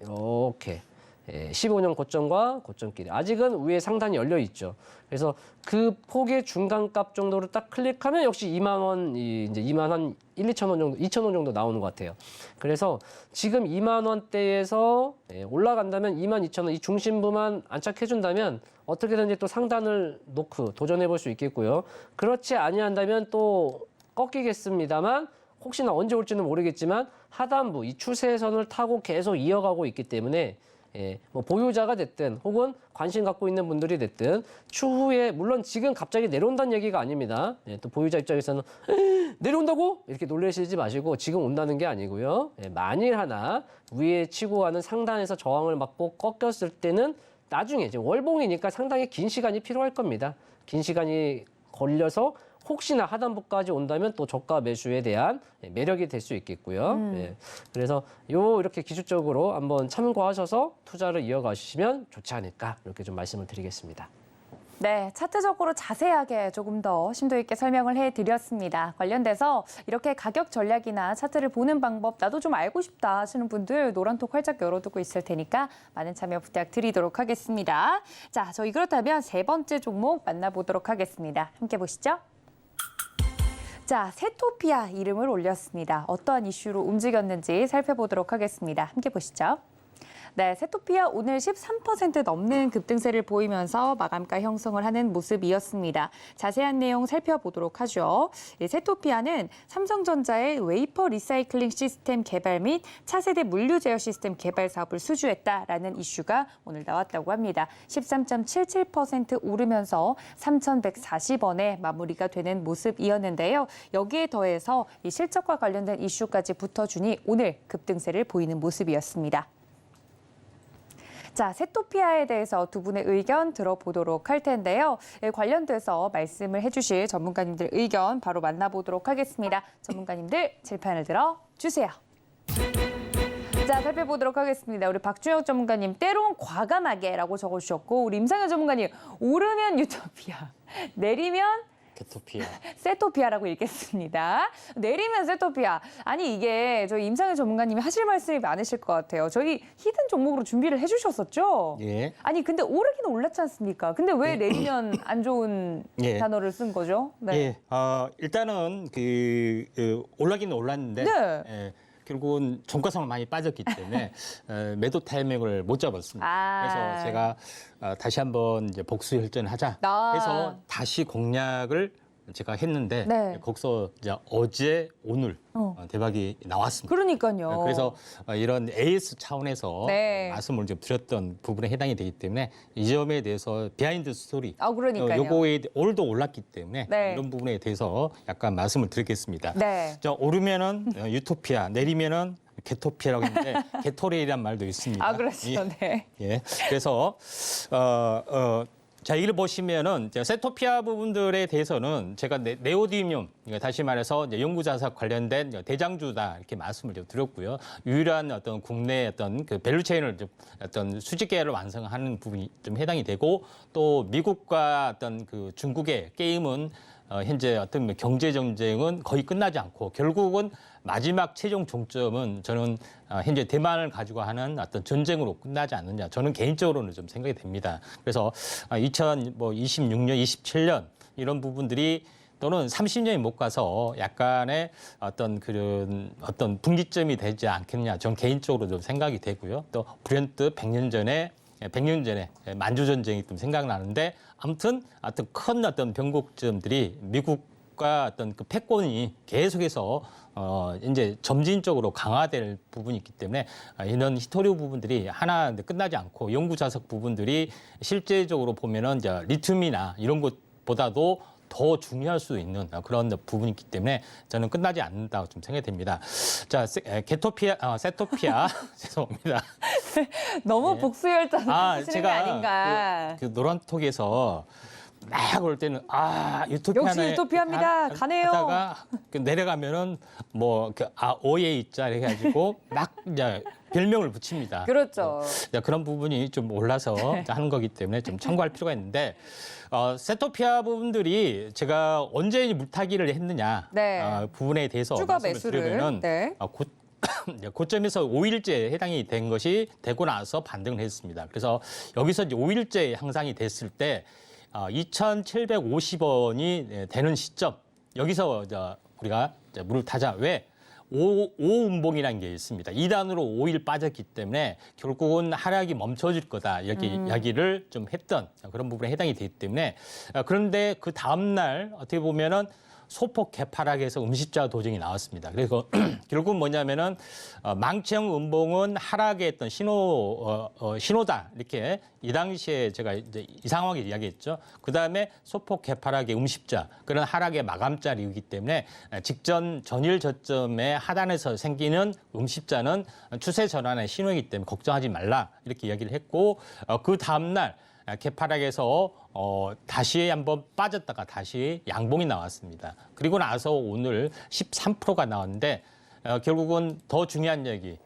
이렇게 15년 고점과 고점끼리 아직은 위에 상단이 열려 있죠. 그래서 그 폭의 중간값 정도를 딱 클릭하면 역시 2만 원, 이제 2만 한 1, 2천 원 정도, 2천 원 정도 나오는 것 같아요. 그래서 지금 2만 원대에서 올라간다면 2만 2천 원 이 중심부만 안착해준다면 어떻게든지 또 상단을 놓고 도전해 볼 수 있겠고요. 그렇지 아니한다면 또 꺾이겠습니다만 혹시나 언제 올지는 모르겠지만 하단부 이 추세선을 타고 계속 이어가고 있기 때문에 뭐 보유자가 됐든 혹은 관심 갖고 있는 분들이 됐든 추후에 물론 지금 갑자기 내려온다는 얘기가 아닙니다. 또 보유자 입장에서는 내려온다고? 이렇게 놀라시지 마시고 지금 온다는 게 아니고요. 만일 하나 위에 치고 가는 상단에서 저항을 맞고 꺾였을 때는 나중에 이제 월봉이니까 상당히 긴 시간이 필요할 겁니다. 긴 시간이 걸려서 혹시나 하단부까지 온다면 또 저가 매수에 대한 매력이 될 수 있겠고요. 그래서 이렇게 기술적으로 한번 참고하셔서 투자를 이어가시면 좋지 않을까 이렇게 좀 말씀을 드리겠습니다. 네, 차트적으로 자세하게 조금 더 심도 있게 설명을 해드렸습니다. 관련돼서 이렇게 가격 전략이나 차트를 보는 방법 나도 좀 알고 싶다 하시는 분들 노란톡 활짝 열어두고 있을 테니까 많은 참여 부탁드리도록 하겠습니다. 자, 저희 그렇다면 세 번째 종목 만나보도록 하겠습니다. 함께 보시죠. 자, 세토피아 이름을 올렸습니다. 어떠한 이슈로 움직였는지 살펴보도록 하겠습니다. 함께 보시죠. 네, 세토피아 오늘 13% 넘는 급등세를 보이면서 마감가 형성을 하는 모습이었습니다. 자세한 내용 살펴보도록 하죠. 세토피아는 삼성전자의 웨이퍼 리사이클링 시스템 개발 및 차세대 물류 제어 시스템 개발 사업을 수주했다라는 이슈가 오늘 나왔다고 합니다. 13.77% 오르면서 3,140원에 마무리가 되는 모습이었는데요. 여기에 더해서 이 실적과 관련된 이슈까지 붙어주니 오늘 급등세를 보이는 모습이었습니다. 자, 세토피아에 대해서 두 분의 의견 들어보도록 할 텐데요. 관련돼서 말씀을 해주실 전문가님들 의견 바로 만나보도록 하겠습니다. 전문가님들 칠판을 들어주세요. 자, 살펴보도록 하겠습니다. 우리 박준혁 전문가님, 때론 과감하게라고 적어주셨고 우리 임상현 전문가님, 오르면 유토피아, 내리면 개토피아. 세토피아라고 읽겠습니다. 내리면 세토피아. 아니 이게 저희 임상현 전문가님이 하실 말씀이 많으실 것 같아요. 저희 히든 종목으로 준비를 해주셨었죠? 예. 아니 근데 오르기는 올랐지 않습니까? 근데 왜 내리면 안 좋은 예. 단어를 쓴 거죠? 네. 예. 일단은 올라기는 올랐는데 네. 결국은 종가성을 많이 빠졌기 때문에 매도 타이밍을 못 잡았습니다. 그래서 제가 다시 한번 이제 복수 혈전하자 아. 해서 다시 공략을 제가 했는데 네. 거기서 이제 어제 오늘 대박이 나왔습니다. 그러니까요. 그래서 이런 AS 차원에서 네. 말씀을 좀 드렸던 부분에 해당이 되기 때문에 이 점에 대해서 비하인드 스토리 그러니까요. 요거에 오늘도 올랐기 때문에 네. 이런 부분에 대해서 약간 말씀을 드리겠습니다. 네. 자, 오르면은 유토피아, 내리면은 게토피아라고 했는데 게토레이란 말도 있습니다. 그렇죠. 네. 예. 그래서 자, 이걸 보시면은 이제 세토피아 부분들에 대해서는 제가 네오디뮴, 그러니까 다시 말해서 이제 연구자석 관련된 대장주다 이렇게 말씀을 좀 드렸고요. 유일한 어떤 국내 어떤 그 밸류체인을 좀 어떤 수직 계열을 완성하는 부분이 좀 해당이 되고 또 미국과 어떤 그 중국의 게임은 현재 어떤 경제 전쟁은 거의 끝나지 않고 결국은 마지막 최종 종점은 저는 현재 대만을 가지고 하는 어떤 전쟁으로 끝나지 않느냐. 저는 개인적으로는 좀 생각이 됩니다. 그래서 2026년, 27년 이런 부분들이 또는 30년이 못 가서 약간의 어떤 그런 어떤 분기점이 되지 않겠느냐. 저는 개인적으로 좀 생각이 되고요. 또 불현듯 100년 전에 만주 전쟁이 좀 생각나는데 아무튼 큰 어떤 변곡점들이 미국과 어떤 그 패권이 계속해서 이제 점진적으로 강화될 부분이 있기 때문에 이런 히토리 부분들이 하나 끝나지 않고 연구 자석 부분들이 실제적으로 보면은 이제 리튬이나 이런 것보다도 더 중요할 수 있는 그런 부분이 있기 때문에 저는 끝나지 않는다고 좀 생각이 됩니다. 자, 세토피아 죄송합니다. 너무 복수열전 하시는 거 제가 아닌가. 그 노란톡에서 막 올 때는 유토피아네. 역시 유토피아입니다. 가네요. 하다가 내려가면은 오예 있자 해가지고 막 이제 별명을 붙입니다. 그렇죠. 그런 부분이 좀 올라서 하는 거기 때문에 좀 참고할 필요가 있는데 세토피아 부분들이 제가 언제 물타기를 했느냐 네. 부분에 대해서 추가 말씀을 매수를. 드리면은 네. 고점에서 5일째 해당이 된 것이 되고 나서 반등을 했습니다. 그래서 여기서 이제 5일째 향상이 됐을 때 2,750원이 되는 시점 여기서 우리가 물을 타자. 왜? 5운봉이라는 게 있습니다. 2단으로 5일 빠졌기 때문에 결국은 하락이 멈춰질 거다. 이렇게 이야기를 좀 했던 그런 부분에 해당이 되기 때문에 그런데 그 다음날 어떻게 보면은 소폭 개파락에서 음식자 도정이 나왔습니다. 그래서 결국은 뭐냐면은 망치형 음봉은 하락의 어떤 신호다. 이렇게 이 당시에 제가 이제 이상하게 이야기했죠. 그 다음에 소폭 개파락의 음식자 그런 하락의 마감자리이기 때문에 직전 전일 저점의 하단에서 생기는 음식자는 추세 전환의 신호이기 때문에 걱정하지 말라 이렇게 이야기를 했고 그 다음날 개파락에서 다시 한번 빠졌다가 다시 양봉이 나왔습니다. 그리고 나서 오늘 13%가 나왔는데 결국은 더 중요한 얘기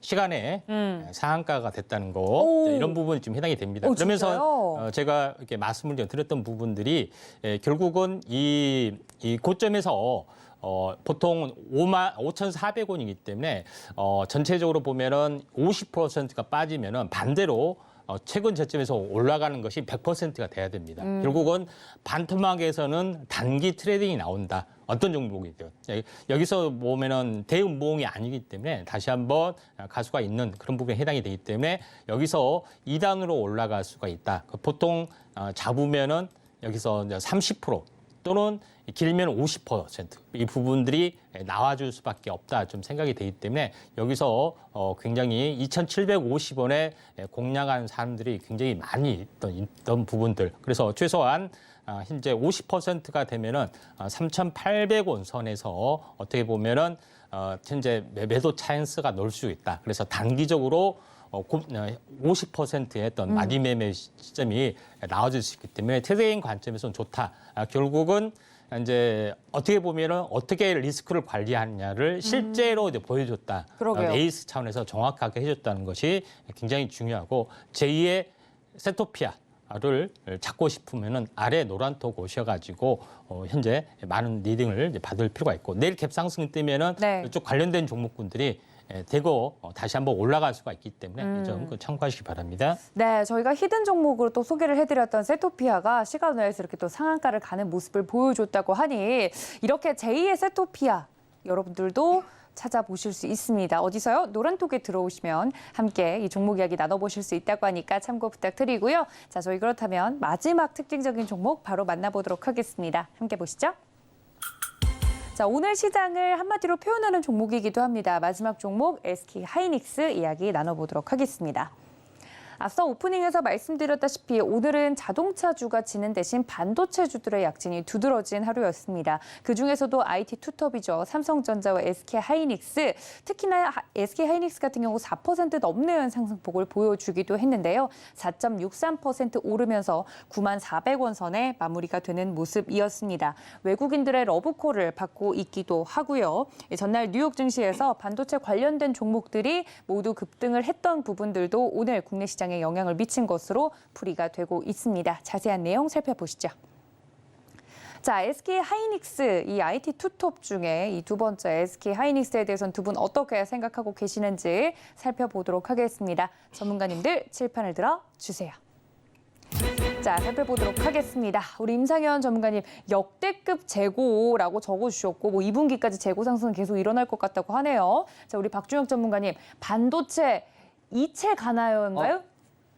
시간에 상한가가 됐다는 거 이런 부분이 좀 해당이 됩니다. 그러면서 제가 이렇게 말씀을 드렸던 부분들이 결국은 이 고점에서 보통 5,400원이기 때문에 전체적으로 보면은 50%가 빠지면은 반대로 최근 저점에서 올라가는 것이 100%가 돼야 됩니다. 결국은 반토막에서는 단기 트레이딩이 나온다. 어떤 종목이든 여기서 보면은 대음봉이 아니기 때문에 다시 한번 가수가 있는 그런 부분에 해당이 되기 때문에 여기서 2단으로 올라갈 수가 있다. 보통 잡으면은 여기서 30% 또는 길면 50% 이 부분들이 나와줄 수밖에 없다 좀 생각이 되기 때문에 여기서 굉장히 2,750원에 공략하는 사람들이 굉장히 많이 있던 부분들 그래서 최소한 현재 50%가 되면은 3,800원 선에서 어떻게 보면은 현재 매도 차인스가 넣을 수 있다. 그래서 단기적으로 50%의 어떤 마디 매매 시점이 나와줄 수 있기 때문에 트레이딩 관점에서는 좋다. 결국은 이제 어떻게 보면은 어떻게 리스크를 관리하느냐를 실제로 이제 보여줬다. 그러게요. 에이스 차원에서 정확하게 해줬다는 것이 굉장히 중요하고 제2의 세토피아를 찾고 싶으면은 아래 노란톡 오셔가지고 현재 많은 리딩을 이제 받을 필요가 있고 내일 갭상승 뜨면은 네. 이쪽 관련된 종목군들이 되고 다시 한번 올라갈 수가 있기 때문에 이 점 참고하시기 바랍니다. 네, 저희가 히든 종목으로 또 소개를 해드렸던 세토피아가 시간 외에서 이렇게 또 상한가를 가는 모습을 보여줬다고 하니 이렇게 제2의 세토피아 여러분들도 찾아보실 수 있습니다. 어디서요? 노란톡에 들어오시면 함께 이 종목 이야기 나눠보실 수 있다고 하니까 참고 부탁드리고요. 자, 저희 그렇다면 마지막 특징적인 종목 바로 만나보도록 하겠습니다. 함께 보시죠. 자, 오늘 시장을 한마디로 표현하는 종목이기도 합니다. 마지막 종목 SK 하이닉스 이야기 나눠보도록 하겠습니다. 앞서 오프닝에서 말씀드렸다시피 오늘은 자동차주가 지는 대신 반도체주들의 약진이 두드러진 하루였습니다. 그중에서도 IT 투톱이죠. 삼성전자와 SK하이닉스, 특히나 SK하이닉스 같은 경우 4% 넘는 상승폭을 보여주기도 했는데요. 4.63% 오르면서 94,400원 선에 마무리가 되는 모습이었습니다. 외국인들의 러브콜을 받고 있기도 하고요. 전날 뉴욕 증시에서 반도체 관련된 종목들이 모두 급등을 했던 부분들도 오늘 국내 시장 에 영향을 미친 것으로 풀이가 되고 있습니다. 자세한 내용 살펴보시죠. 자, SK하이닉스, 이 IT 투톱 중에 이 두 번째 SK하이닉스에 대해서는 두 분 어떻게 생각하고 계시는지 살펴보도록 하겠습니다. 전문가님들 칠판을 들어 주세요. 자, 살펴보도록 하겠습니다. 우리 임상현 전문가님, 역대급 재고라고 적어주셨고, 2분기까지 재고 상승은 계속 일어날 것 같다고 하네요. 자, 우리 박준혁 전문가님, 반도체 이체 가나요인가요?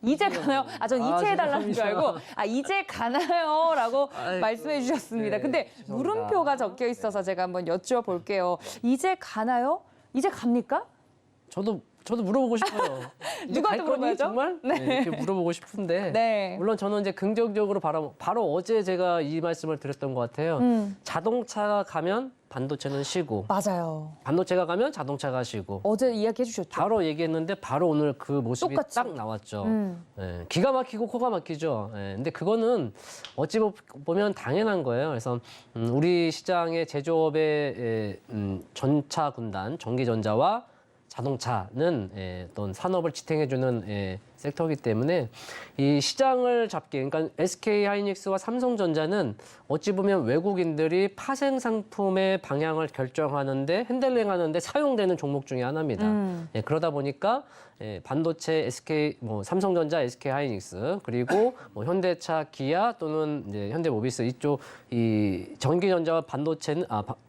이제 가나요? 전 이체해달라는 줄 알고, 이제 가나요? 라고 말씀해 주셨습니다. 네, 근데 죄송합니다. 물음표가 적혀 있어서 제가 한번 여쭤볼게요. 이제 가나요? 이제 갑니까? 저도 물어보고 싶어요. 이제 누구한테 갈 거니, 물어봐야죠? 정말? 네. 이렇게 물어보고 싶은데 네. 물론 저는 이제 긍정적으로 바로 어제 제가 이 말씀을 드렸던 것 같아요. 자동차가 가면 반도체는 쉬고 맞아요. 반도체가 가면 자동차가 쉬고 어제 이야기해 주셨죠? 바로 얘기했는데 바로 오늘 그 모습이 똑같이. 딱 나왔죠. 예, 기가 막히고 코가 막히죠. 예, 근데 그거는 어찌 보면 당연한 거예요. 그래서 우리 시장의 제조업의 전차 군단, 전기전자와 자동차는 어떤 산업을 지탱해주는 섹터이기 때문에 이 시장을 잡기, 그러니까 SK하이닉스와 삼성전자는 어찌 보면 외국인들이 파생 상품의 방향을 결정하는데 핸들링하는데 사용되는 종목 중에 하나입니다. 그러다 보니까 반도체 삼성전자, SK하이닉스 그리고 현대차, 기아 또는 이제 현대모비스 이쪽 이 전기전자와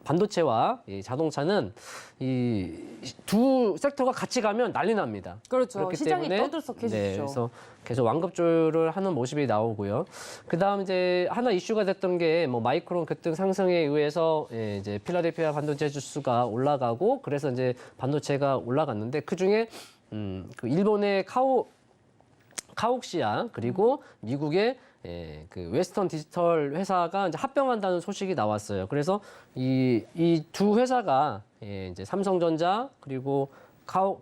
반도체와 이 자동차는 이 두 섹터가 같이 가면 난리 납니다. 그렇죠. 그렇기 시장이 때문에 떠들썩해지죠. 그래서 계속 완급조율을 하는 모습이 나오고요. 그다음 이제 하나 이슈가 됐던 게 마이크론 급등 상승에 의해서 이제 필라델피아 반도체 지수가 올라가고 그래서 이제 반도체가 올라갔는데 그 중에 그 일본의 카옥시아 그리고 미국의 그 웨스턴 디지털 회사가 이제 합병한다는 소식이 나왔어요. 그래서 이 두 회사가 이제 삼성전자 그리고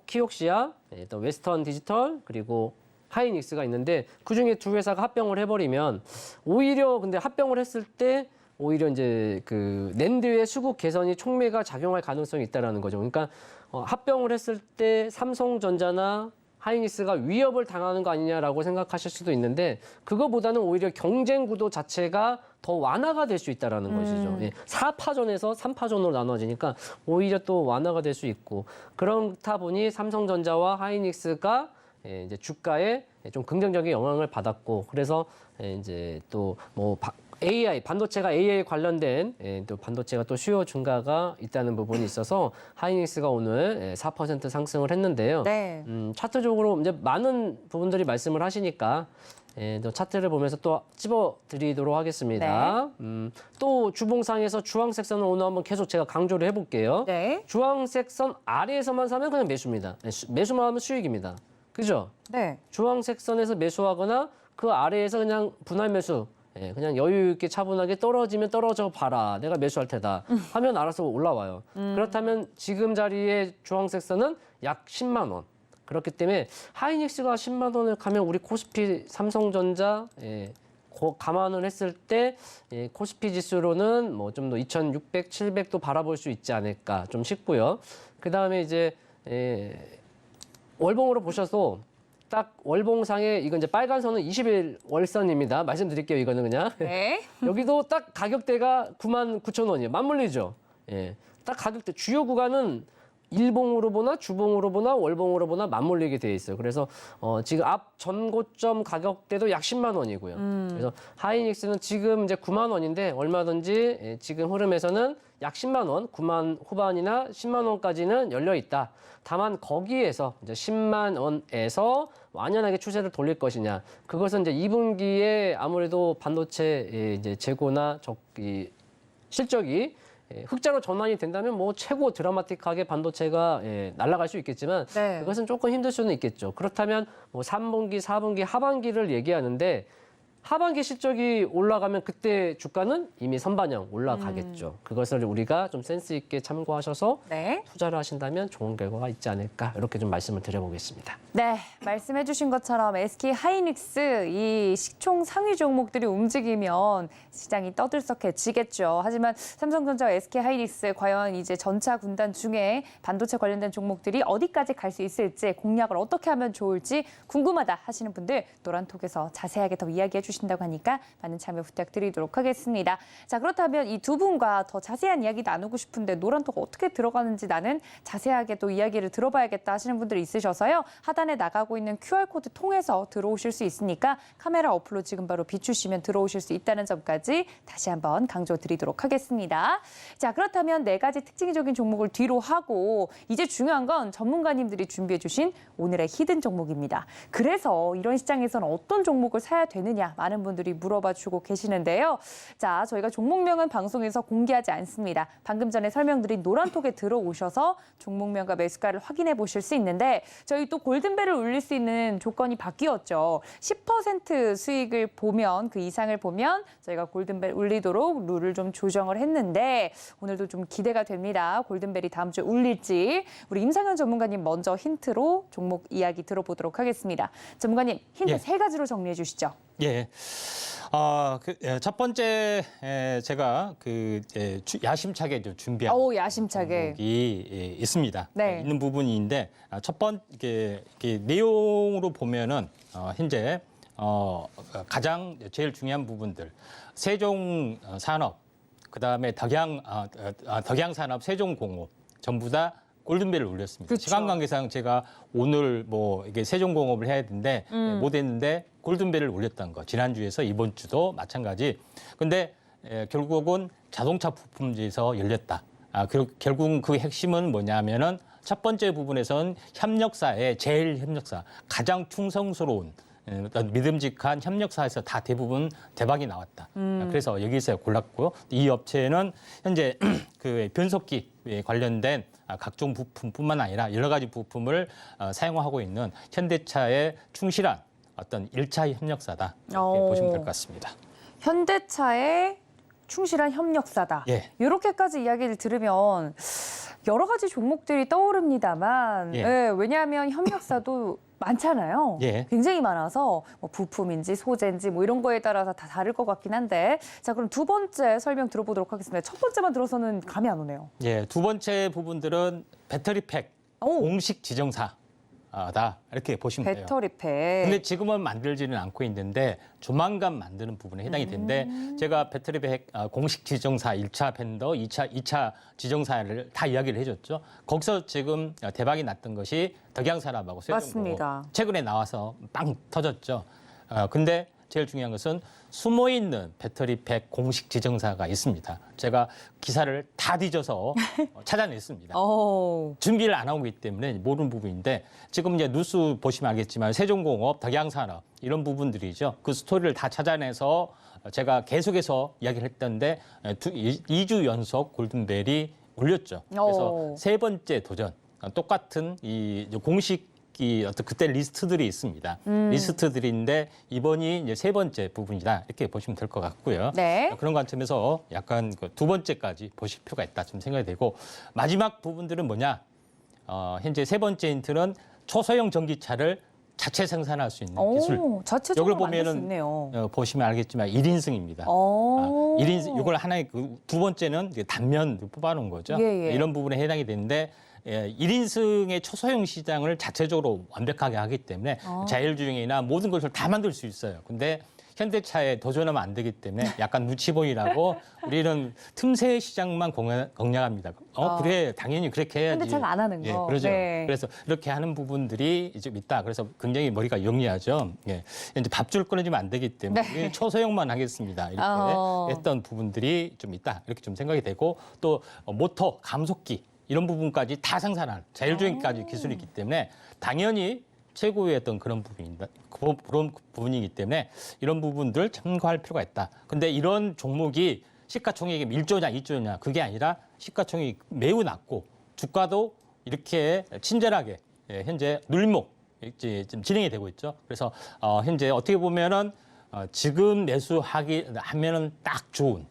키옥시아, 또 웨스턴 디지털 그리고 하이닉스가 있는데 그 중에 두 회사가 합병을 해버리면 오히려 근데 합병을 했을 때 오히려 이제 그 낸드의 수급 개선이 촉매가 작용할 가능성이 있다라는 거죠. 그러니까 합병을 했을 때 삼성전자나 하이닉스가 위협을 당하는 거 아니냐라고 생각하실 수도 있는데 그거보다는 오히려 경쟁 구도 자체가 더 완화가 될 수 있다라는 것이죠. 4파전에서 3파전으로 나눠지니까 오히려 또 완화가 될 수 있고 그렇다 보니 삼성전자와 하이닉스가 이제 주가에 좀 긍정적인 영향을 받았고 그래서 이제 또 AI 반도체가 AI 관련된 또 반도체가 또 수요 증가가 있다는 부분이 있어서 하이닉스가 오늘 4% 상승을 했는데요. 네. 차트적으로 이제 많은 부분들이 말씀을 하시니까 또 차트를 보면서 또 찝어드리도록 하겠습니다. 또 주봉상에서 주황색 선을 오늘 한번 계속 제가 강조를 해볼게요. 네. 주황색 선 아래에서만 사면 그냥 매수입니다. 매수만 하면 수익입니다. 그죠? 네. 주황색 선에서 매수하거나 그 아래에서 그냥 분할 매수. 그냥 여유 있게 차분하게 떨어지면 떨어져 봐라. 내가 매수할 테다. 하면 알아서 올라와요. 그렇다면 지금 자리에 주황색 선은 약 10만 원. 그렇기 때문에 하이닉스가 10만 원을 가면 우리 코스피 삼성전자 감안을 했을 때 코스피 지수로는 좀 더 2,600, 700도 바라볼 수 있지 않을까 좀 싶고요. 그 다음에 이제 월봉으로 보셔서 딱 월봉상에 이건 이제 빨간 선은 20일 월선입니다. 말씀드릴게요. 이거는 그냥. 네. 여기도 딱 가격대가 99,000원이에요. 맞물리죠. 딱 가격대 주요 구간은 일봉으로 보나 주봉으로 보나 월봉으로 보나 맞물리게 돼 있어요. 그래서 지금 앞 전고점 가격대도 약 10만 원이고요. 그래서 하이닉스는 지금 이제 9만 원인데 얼마든지 지금 흐름에서는 약 10만 원, 9만 후반이나 10만 원까지는 열려 있다. 다만 거기에서 이제 10만 원에서 완연하게 추세를 돌릴 것이냐. 그것은 이제 2분기에 아무래도 반도체 이제 재고나 실적이 흑자로 전환이 된다면 뭐 최고 드라마틱하게 반도체가 날아갈 수 있겠지만 네. 그것은 조금 힘들 수는 있겠죠. 그렇다면 뭐 3분기, 4분기, 하반기를 얘기하는데 하반기 실적이 올라가면 그때 주가는 이미 선반영 올라가겠죠. 그것을 우리가 좀 센스 있게 참고하셔서 네. 투자를 하신다면 좋은 결과가 있지 않을까 이렇게 좀 말씀을 드려보겠습니다. 네, 말씀해주신 것처럼 SK 하이닉스 이 시총 상위 종목들이 움직이면 시장이 떠들썩해지겠죠. 하지만 삼성전자와 SK 하이닉스 과연 이제 전차 군단 중에 반도체 관련된 종목들이 어디까지 갈 수 있을지 공략을 어떻게 하면 좋을지 궁금하다 하시는 분들 노란톡에서 자세하게 더 이야기해 주신다고 하니까 많은 참여 부탁드리도록 하겠습니다. 자, 그렇다면 이 두 분과 더 자세한 이야기 나누고 싶은데 노란톡 어떻게 들어가는지 나는 자세하게 또 이야기를 들어봐야겠다 하시는 분들이 있으셔서요. 하단에 나가고 있는 QR코드 통해서 들어오실 수 있으니까 카메라 어플로 지금 바로 비추시면 들어오실 수 있다는 점까지 다시 한번 강조드리도록 하겠습니다. 자, 그렇다면 네 가지 특징적인 종목을 뒤로 하고 이제 중요한 건 전문가님들이 준비해 주신 오늘의 히든 종목입니다. 그래서 이런 시장에서는 어떤 종목을 사야 되느냐 많은 분들이 물어봐 주고 계시는데요. 자, 저희가 종목명은 방송에서 공개하지 않습니다. 방금 전에 설명드린 노란톡에 들어오셔서 종목명과 매수가를 확인해 보실 수 있는데 저희 또 골든벨을 울릴 수 있는 조건이 바뀌었죠. 10% 수익을 보면 그 이상을 보면 저희가 골든벨 울리도록 룰을 좀 조정을 했는데 오늘도 좀 기대가 됩니다. 골든벨이 다음 주에 울릴지 우리 임상현 전문가님 먼저 힌트로 종목 이야기 들어보도록 하겠습니다. 전문가님 힌트 예. 세 가지로 정리해 주시죠. 예. 첫 번째 제가 야심차게 좀 준비한 오, 야심차게. 종목이 있습니다. 네. 있는 부분인데 첫 번째 내용으로 보면은 현재 가장 제일 중요한 부분들 세종 산업 그다음에 덕양 산업 세종공업 전부 다 골든벨을 울렸습니다. 그렇죠. 시간 관계상 제가 오늘 뭐 이게 세종공업을 해야 되는데 못 했는데 골든벨을 울렸던 거. 지난주에서 이번 주도 마찬가지. 근데 결국은 자동차 부품지에서 열렸다. 결국은 그 핵심은 뭐냐면은 첫 번째 부분에서는 협력사의 제일 협력사, 가장 충성스러운 어떤 믿음직한 협력사에서 다 대부분 대박이 나왔다. 그래서 여기서 골랐고요. 이 업체는 현재 그 변속기에 관련된 각종 부품뿐만 아니라 여러 가지 부품을 사용하고 있는 현대차의 충실한 어떤 1차 협력사다. 이렇게 보시면 될 것 같습니다. 현대차의 충실한 협력사다. 예. 이렇게까지 이야기를 들으면 여러 가지 종목들이 떠오릅니다만 예. 왜냐하면 협력사도 많잖아요. 예. 굉장히 많아서 뭐 부품인지 소재인지 뭐 이런 거에 따라서 다 다를 것 같긴 한데 자 그럼 두 번째 설명 들어보도록 하겠습니다. 첫 번째만 들어서는 감이 안 오네요. 예, 두 번째 부분들은 배터리팩 오. 공식 지정사다 이렇게 보시면 돼요. 배터리팩. 근데 지금은 만들지는 않고 있는데 조만간 만드는 부분에 해당이 되는데 제가 배터리팩 공식 지정사 1차 벤더, 2차 지정사를 다 이야기를 해줬죠. 거기서 지금 대박이 났던 것이 덕양산업하고 맞습니다. 최근에 나와서 빵 터졌죠. 근데 제일 중요한 것은 숨어있는 배터리팩 공식 지정사가 있습니다. 제가 기사를 다 뒤져서 찾아냈습니다. 오. 준비를 안 하고 있기 때문에 모르는 부분인데 지금 이제 뉴스 보시면 알겠지만 세종공업, 덕양산업 이런 부분들이죠. 그 스토리를 다 찾아내서 제가 계속해서 이야기를 했던데 2주 연속 골든벨이 울렸죠. 그래서 세 번째 도전 똑같은 이 공식 어떤 그때 리스트들이 있습니다. 리스트들인데 이번이 이제 세 번째 부분이다 이렇게 보시면 될 것 같고요. 네. 그런 관점에서 약간 그 두 번째까지 보실 필요가 있다 좀 생각이 되고 마지막 부분들은 뭐냐? 현재 세 번째 힌트는 초소형 전기차를 자체 생산할 수 있는 기술. 자체적으로 이걸 만들 수 보면은 있네요. 보시면 알겠지만 1인승입니다. 오. 1인승 이걸 하나의 두 번째는 단면을 뽑아놓은 거죠. 예, 예. 이런 부분에 해당이 되는데 1인승의 초소형 시장을 자체적으로 완벽하게 하기 때문에 자율주행이나 모든 것을 다 만들 수 있어요. 근데 현대차에 도전하면 안 되기 때문에 약간 눈치 보이라고 우리는 틈새 시장만 공략합니다. 그래 당연히 그렇게 해야지. 현대차가 안 하는 예, 거. 그러죠. 네. 그래서 이렇게 하는 부분들이 좀 있다. 그래서 굉장히 머리가 영리하죠. 예. 이제 밥줄 끊어지면 안 되기 때문에 네. 초소형만 하겠습니다. 이렇게 했던 부분들이 좀 있다. 이렇게 좀 생각이 되고 또 모터, 감속기 이런 부분까지 다 생산할 자율주행까지 기술이 있기 때문에 당연히 최고의 어떤 그런 부분입니다. 그런 부분이기 때문에 이런 부분들 참고할 필요가 있다. 근데 이런 종목이 시가총액이 1조냐 2조냐 그게 아니라 시가총액이 매우 낮고 주가도 이렇게 친절하게 현재 눌목 이제 좀 진행이 되고 있죠. 그래서 현재 어떻게 보면은 지금 하면은 딱 좋은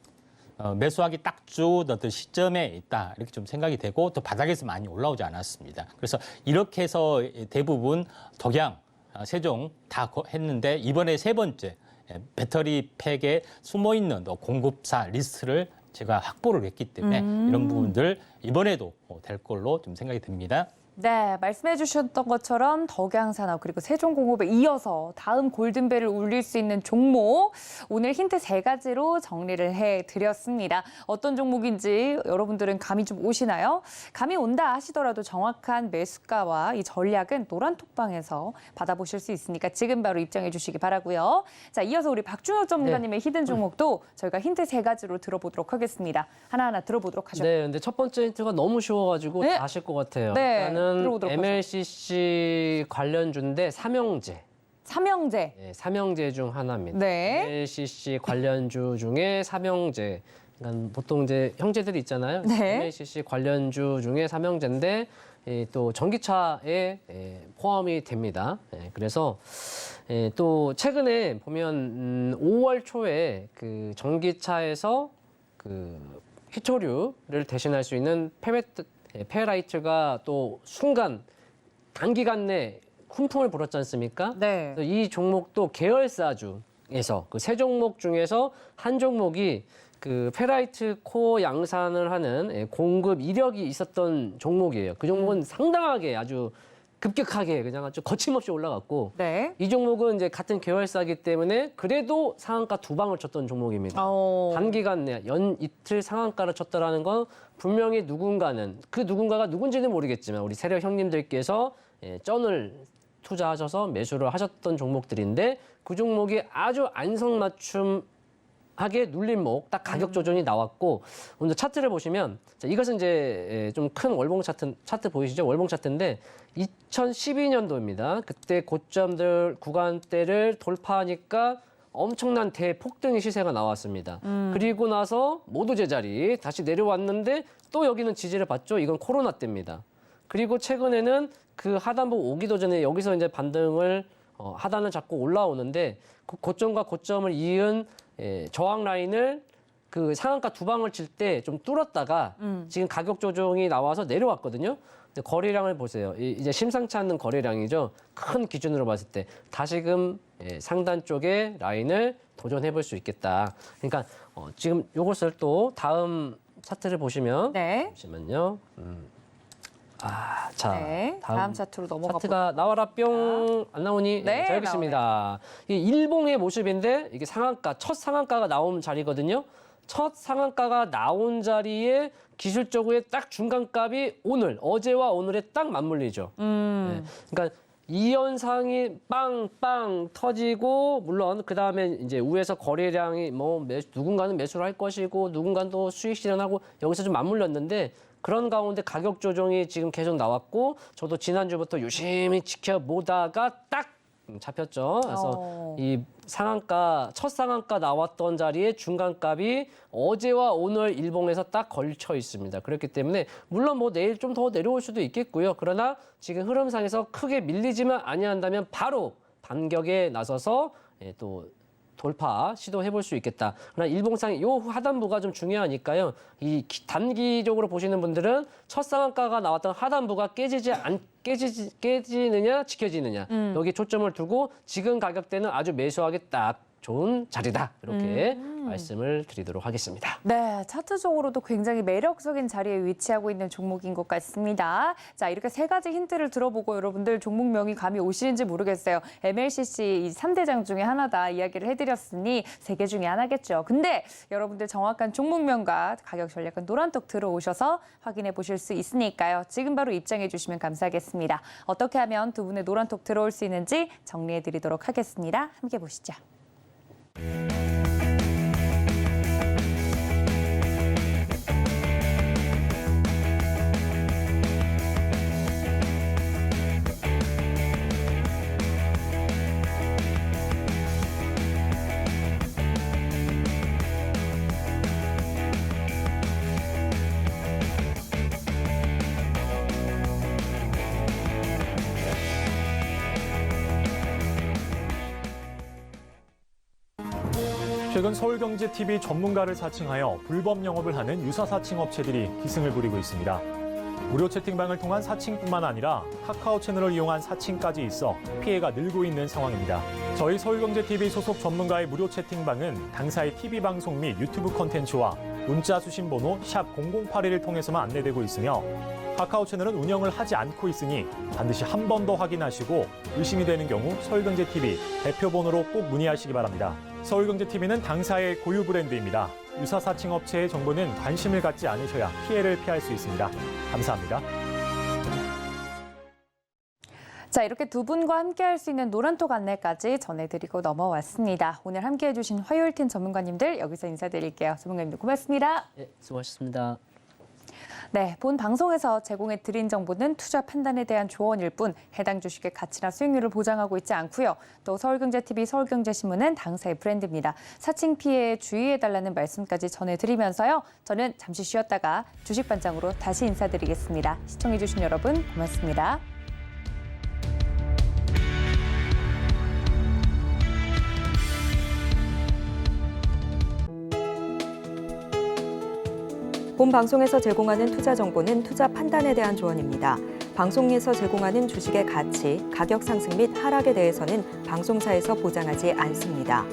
매수하기 딱 좋은 어떤 시점에 있다 이렇게 좀 생각이 되고 또 바닥에서 많이 올라오지 않았습니다. 그래서 이렇게 해서 대부분 덕양, 세종 다 했는데 이번에 세 번째 배터리 팩에 숨어 있는 공급사 리스트를 제가 확보를 했기 때문에 이런 부분들 이번에도 될 걸로 좀 생각이 듭니다. 네, 말씀해 주셨던 것처럼 덕양산업 그리고 세종공업에 이어서 다음 골든벨을 울릴 수 있는 종목 오늘 힌트 3가지로 정리를 해드렸습니다. 어떤 종목인지 여러분들은 감이 좀 오시나요? 감이 온다 하시더라도 정확한 매수가와 이 전략은 노란톡방에서 받아보실 수 있으니까 지금 바로 입장해 주시기 바라고요. 자, 이어서 우리 박준혁 전문가님의 히든 종목도 저희가 힌트 3가지로 들어보도록 하겠습니다. 하나하나 들어보도록 하죠. 네, 근데 첫 번째 힌트가 너무 쉬워가지고 네. 다 아실 것 같아요. 네, 일단은 들어보도록 하죠. MLCC 관련주인데 삼형제. 삼형제. 네, 삼형제 중 하나입니다. 네. MLCC 관련주 중에 삼형제. 그러니까 보통 이제 형제들이 있잖아요. 네. MLCC 관련주 중에 삼형제인데 또 전기차에 포함이 됩니다. 그래서 또 최근에 보면 5월 초에 그 전기차에서 그 희초류를 대신할 수 있는 페라이트가 또 순간 단기간 내 훈풍을 불었지 않습니까? 네. 그래서 이 종목도 계열사주에서 그 세 종목 중에서 한 종목이 그 페라이트 코어 양산을 하는 공급 이력이 있었던 종목이에요. 그 종목은 상당하게 아주 급격하게 그냥 아주 거침없이 올라갔고 네. 이 종목은 이제 같은 계열사이기 때문에 그래도 상한가 2방을 쳤던 종목입니다. 단기간 내 이틀 상한가를 쳤다라는 건 분명히 누군가는 그 누군가가 누군지는 모르겠지만 우리 세력 형님들께서 쩐을 투자하셔서 매수를 하셨던 종목들인데 그 종목이 아주 안성맞춤하게 눌림목 딱 가격 조정이 나왔고 오늘 차트를 보시면 자, 이것은 이제 좀 큰 월봉 차트 보이시죠? 월봉 차트인데 2012년도입니다. 그때 고점들 구간대를 돌파하니까 엄청난 대폭등의 시세가 나왔습니다. 그리고 나서 모두 제자리 다시 내려왔는데 또 여기는 지지를 받죠. 이건 코로나 때입니다. 그리고 최근에는 그 하단부 오기도 전에 여기서 이제 반등을 하단을 잡고 올라오는데 그 고점과 고점을 이은 저항 라인을 그 상한가 2방을 칠 때 좀 뚫었다가 지금 가격 조정이 나와서 내려왔거든요. 근데 거래량을 보세요. 이제 심상치 않는 거래량이죠. 큰 기준으로 봤을 때 다시금 상단 쪽에 라인을 도전해 볼 수 있겠다. 그러니까 지금 이것을 또 다음 차트를 보시면 네. 잠시만요. 자, 네. 다음 차트로 넘어가 차트가 나와라 뿅 안 나오니? 네, 자, 여기 있습니다. 이게 일봉의 모습인데 이게 상한가, 첫 상한가가 나온 자리거든요. 첫 상한가가 나온 자리에 기술적으로 딱 중간값이 어제와 오늘에 딱 맞물리죠. 네. 그러니까 이 현상이 빵빵 터지고 물론 그 다음에 이제 위에서 거래량이 누군가는 매수를 할 것이고 누군가는 또 수익 실현하고 여기서 좀 맞물렸는데 그런 가운데 가격 조정이 지금 계속 나왔고 저도 지난주부터 유심히 지켜보다가 딱 잡혔죠. 그래서 이 상한가 첫 상한가 나왔던 자리에 중간값이 어제와 오늘 일봉에서 딱 걸쳐 있습니다. 그렇기 때문에 물론 뭐 내일 좀 더 내려올 수도 있겠고요. 그러나 지금 흐름상에서 크게 밀리지만 아니한다면 바로 반격에 나서서 또 돌파 시도해 볼 수 있겠다. 그러나 일봉상 요 하단부가 좀 중요하니까요. 이 단기적으로 보시는 분들은 첫 상한가가 나왔던 하단부가 깨지느냐 지켜지느냐 여기 초점을 두고 지금 가격대는 아주 매수하기 딱 좋은 자리다 이렇게 말씀을 드리도록 하겠습니다. 네, 차트적으로도 굉장히 매력적인 자리에 위치하고 있는 종목인 것 같습니다. 자, 이렇게 세 가지 힌트를 들어보고 여러분들 종목명이 감이 오시는지 모르겠어요. MLCC 이 3대장 중에 하나다 이야기를 해드렸으니 세 개 중에 하나겠죠. 근데 여러분들 정확한 종목명과 가격 전략은 노란톡 들어오셔서 확인해 보실 수 있으니까요. 지금 바로 입장해 주시면 감사하겠습니다. 어떻게 하면 두 분의 노란톡 들어올 수 있는지 정리해 드리도록 하겠습니다. 함께 보시죠. 최근 서울경제TV 전문가를 사칭하여 불법 영업을 하는 유사 사칭 업체들이 기승을 부리고 있습니다. 무료 채팅방을 통한 사칭뿐만 아니라 카카오 채널을 이용한 사칭까지 있어 피해가 늘고 있는 상황입니다. 저희 서울경제TV 소속 전문가의 무료 채팅방은 당사의 TV방송 및 유튜브 콘텐츠와 문자 수신 번호 샵 0081을 통해서만 안내되고 있으며 카카오 채널은 운영을 하지 않고 있으니 반드시 한 번 더 확인하시고 의심이 되는 경우 서울경제TV 대표번호로 꼭 문의하시기 바랍니다. 서울경제TV는 당사의 고유 브랜드입니다. 유사 사칭 업체의 정보는 관심을 갖지 않으셔야 피해를 피할 수 있습니다. 감사합니다. 자, 이렇게 두 분과 함께 할 수 있는 노란톡 안내까지 전해드리고 넘어왔습니다. 오늘 함께 해주신 화요일팀 전문가님들 여기서 인사드릴게요. 전문가님들 고맙습니다. 네, 수고하셨습니다. 네, 본 방송에서 제공해 드린 정보는 투자 판단에 대한 조언일 뿐 해당 주식의 가치나 수익률을 보장하고 있지 않고요. 또 서울경제TV, 서울경제신문은 당사의 브랜드입니다. 사칭 피해에 주의해달라는 말씀까지 전해드리면서요. 저는 잠시 쉬었다가 주식반장으로 다시 인사드리겠습니다. 시청해주신 여러분 고맙습니다. 본 방송에서 제공하는 투자 정보는 투자 판단에 대한 조언입니다. 방송에서 제공하는 주식의 가치, 가격 상승 및 하락에 대해서는 방송사에서 보장하지 않습니다.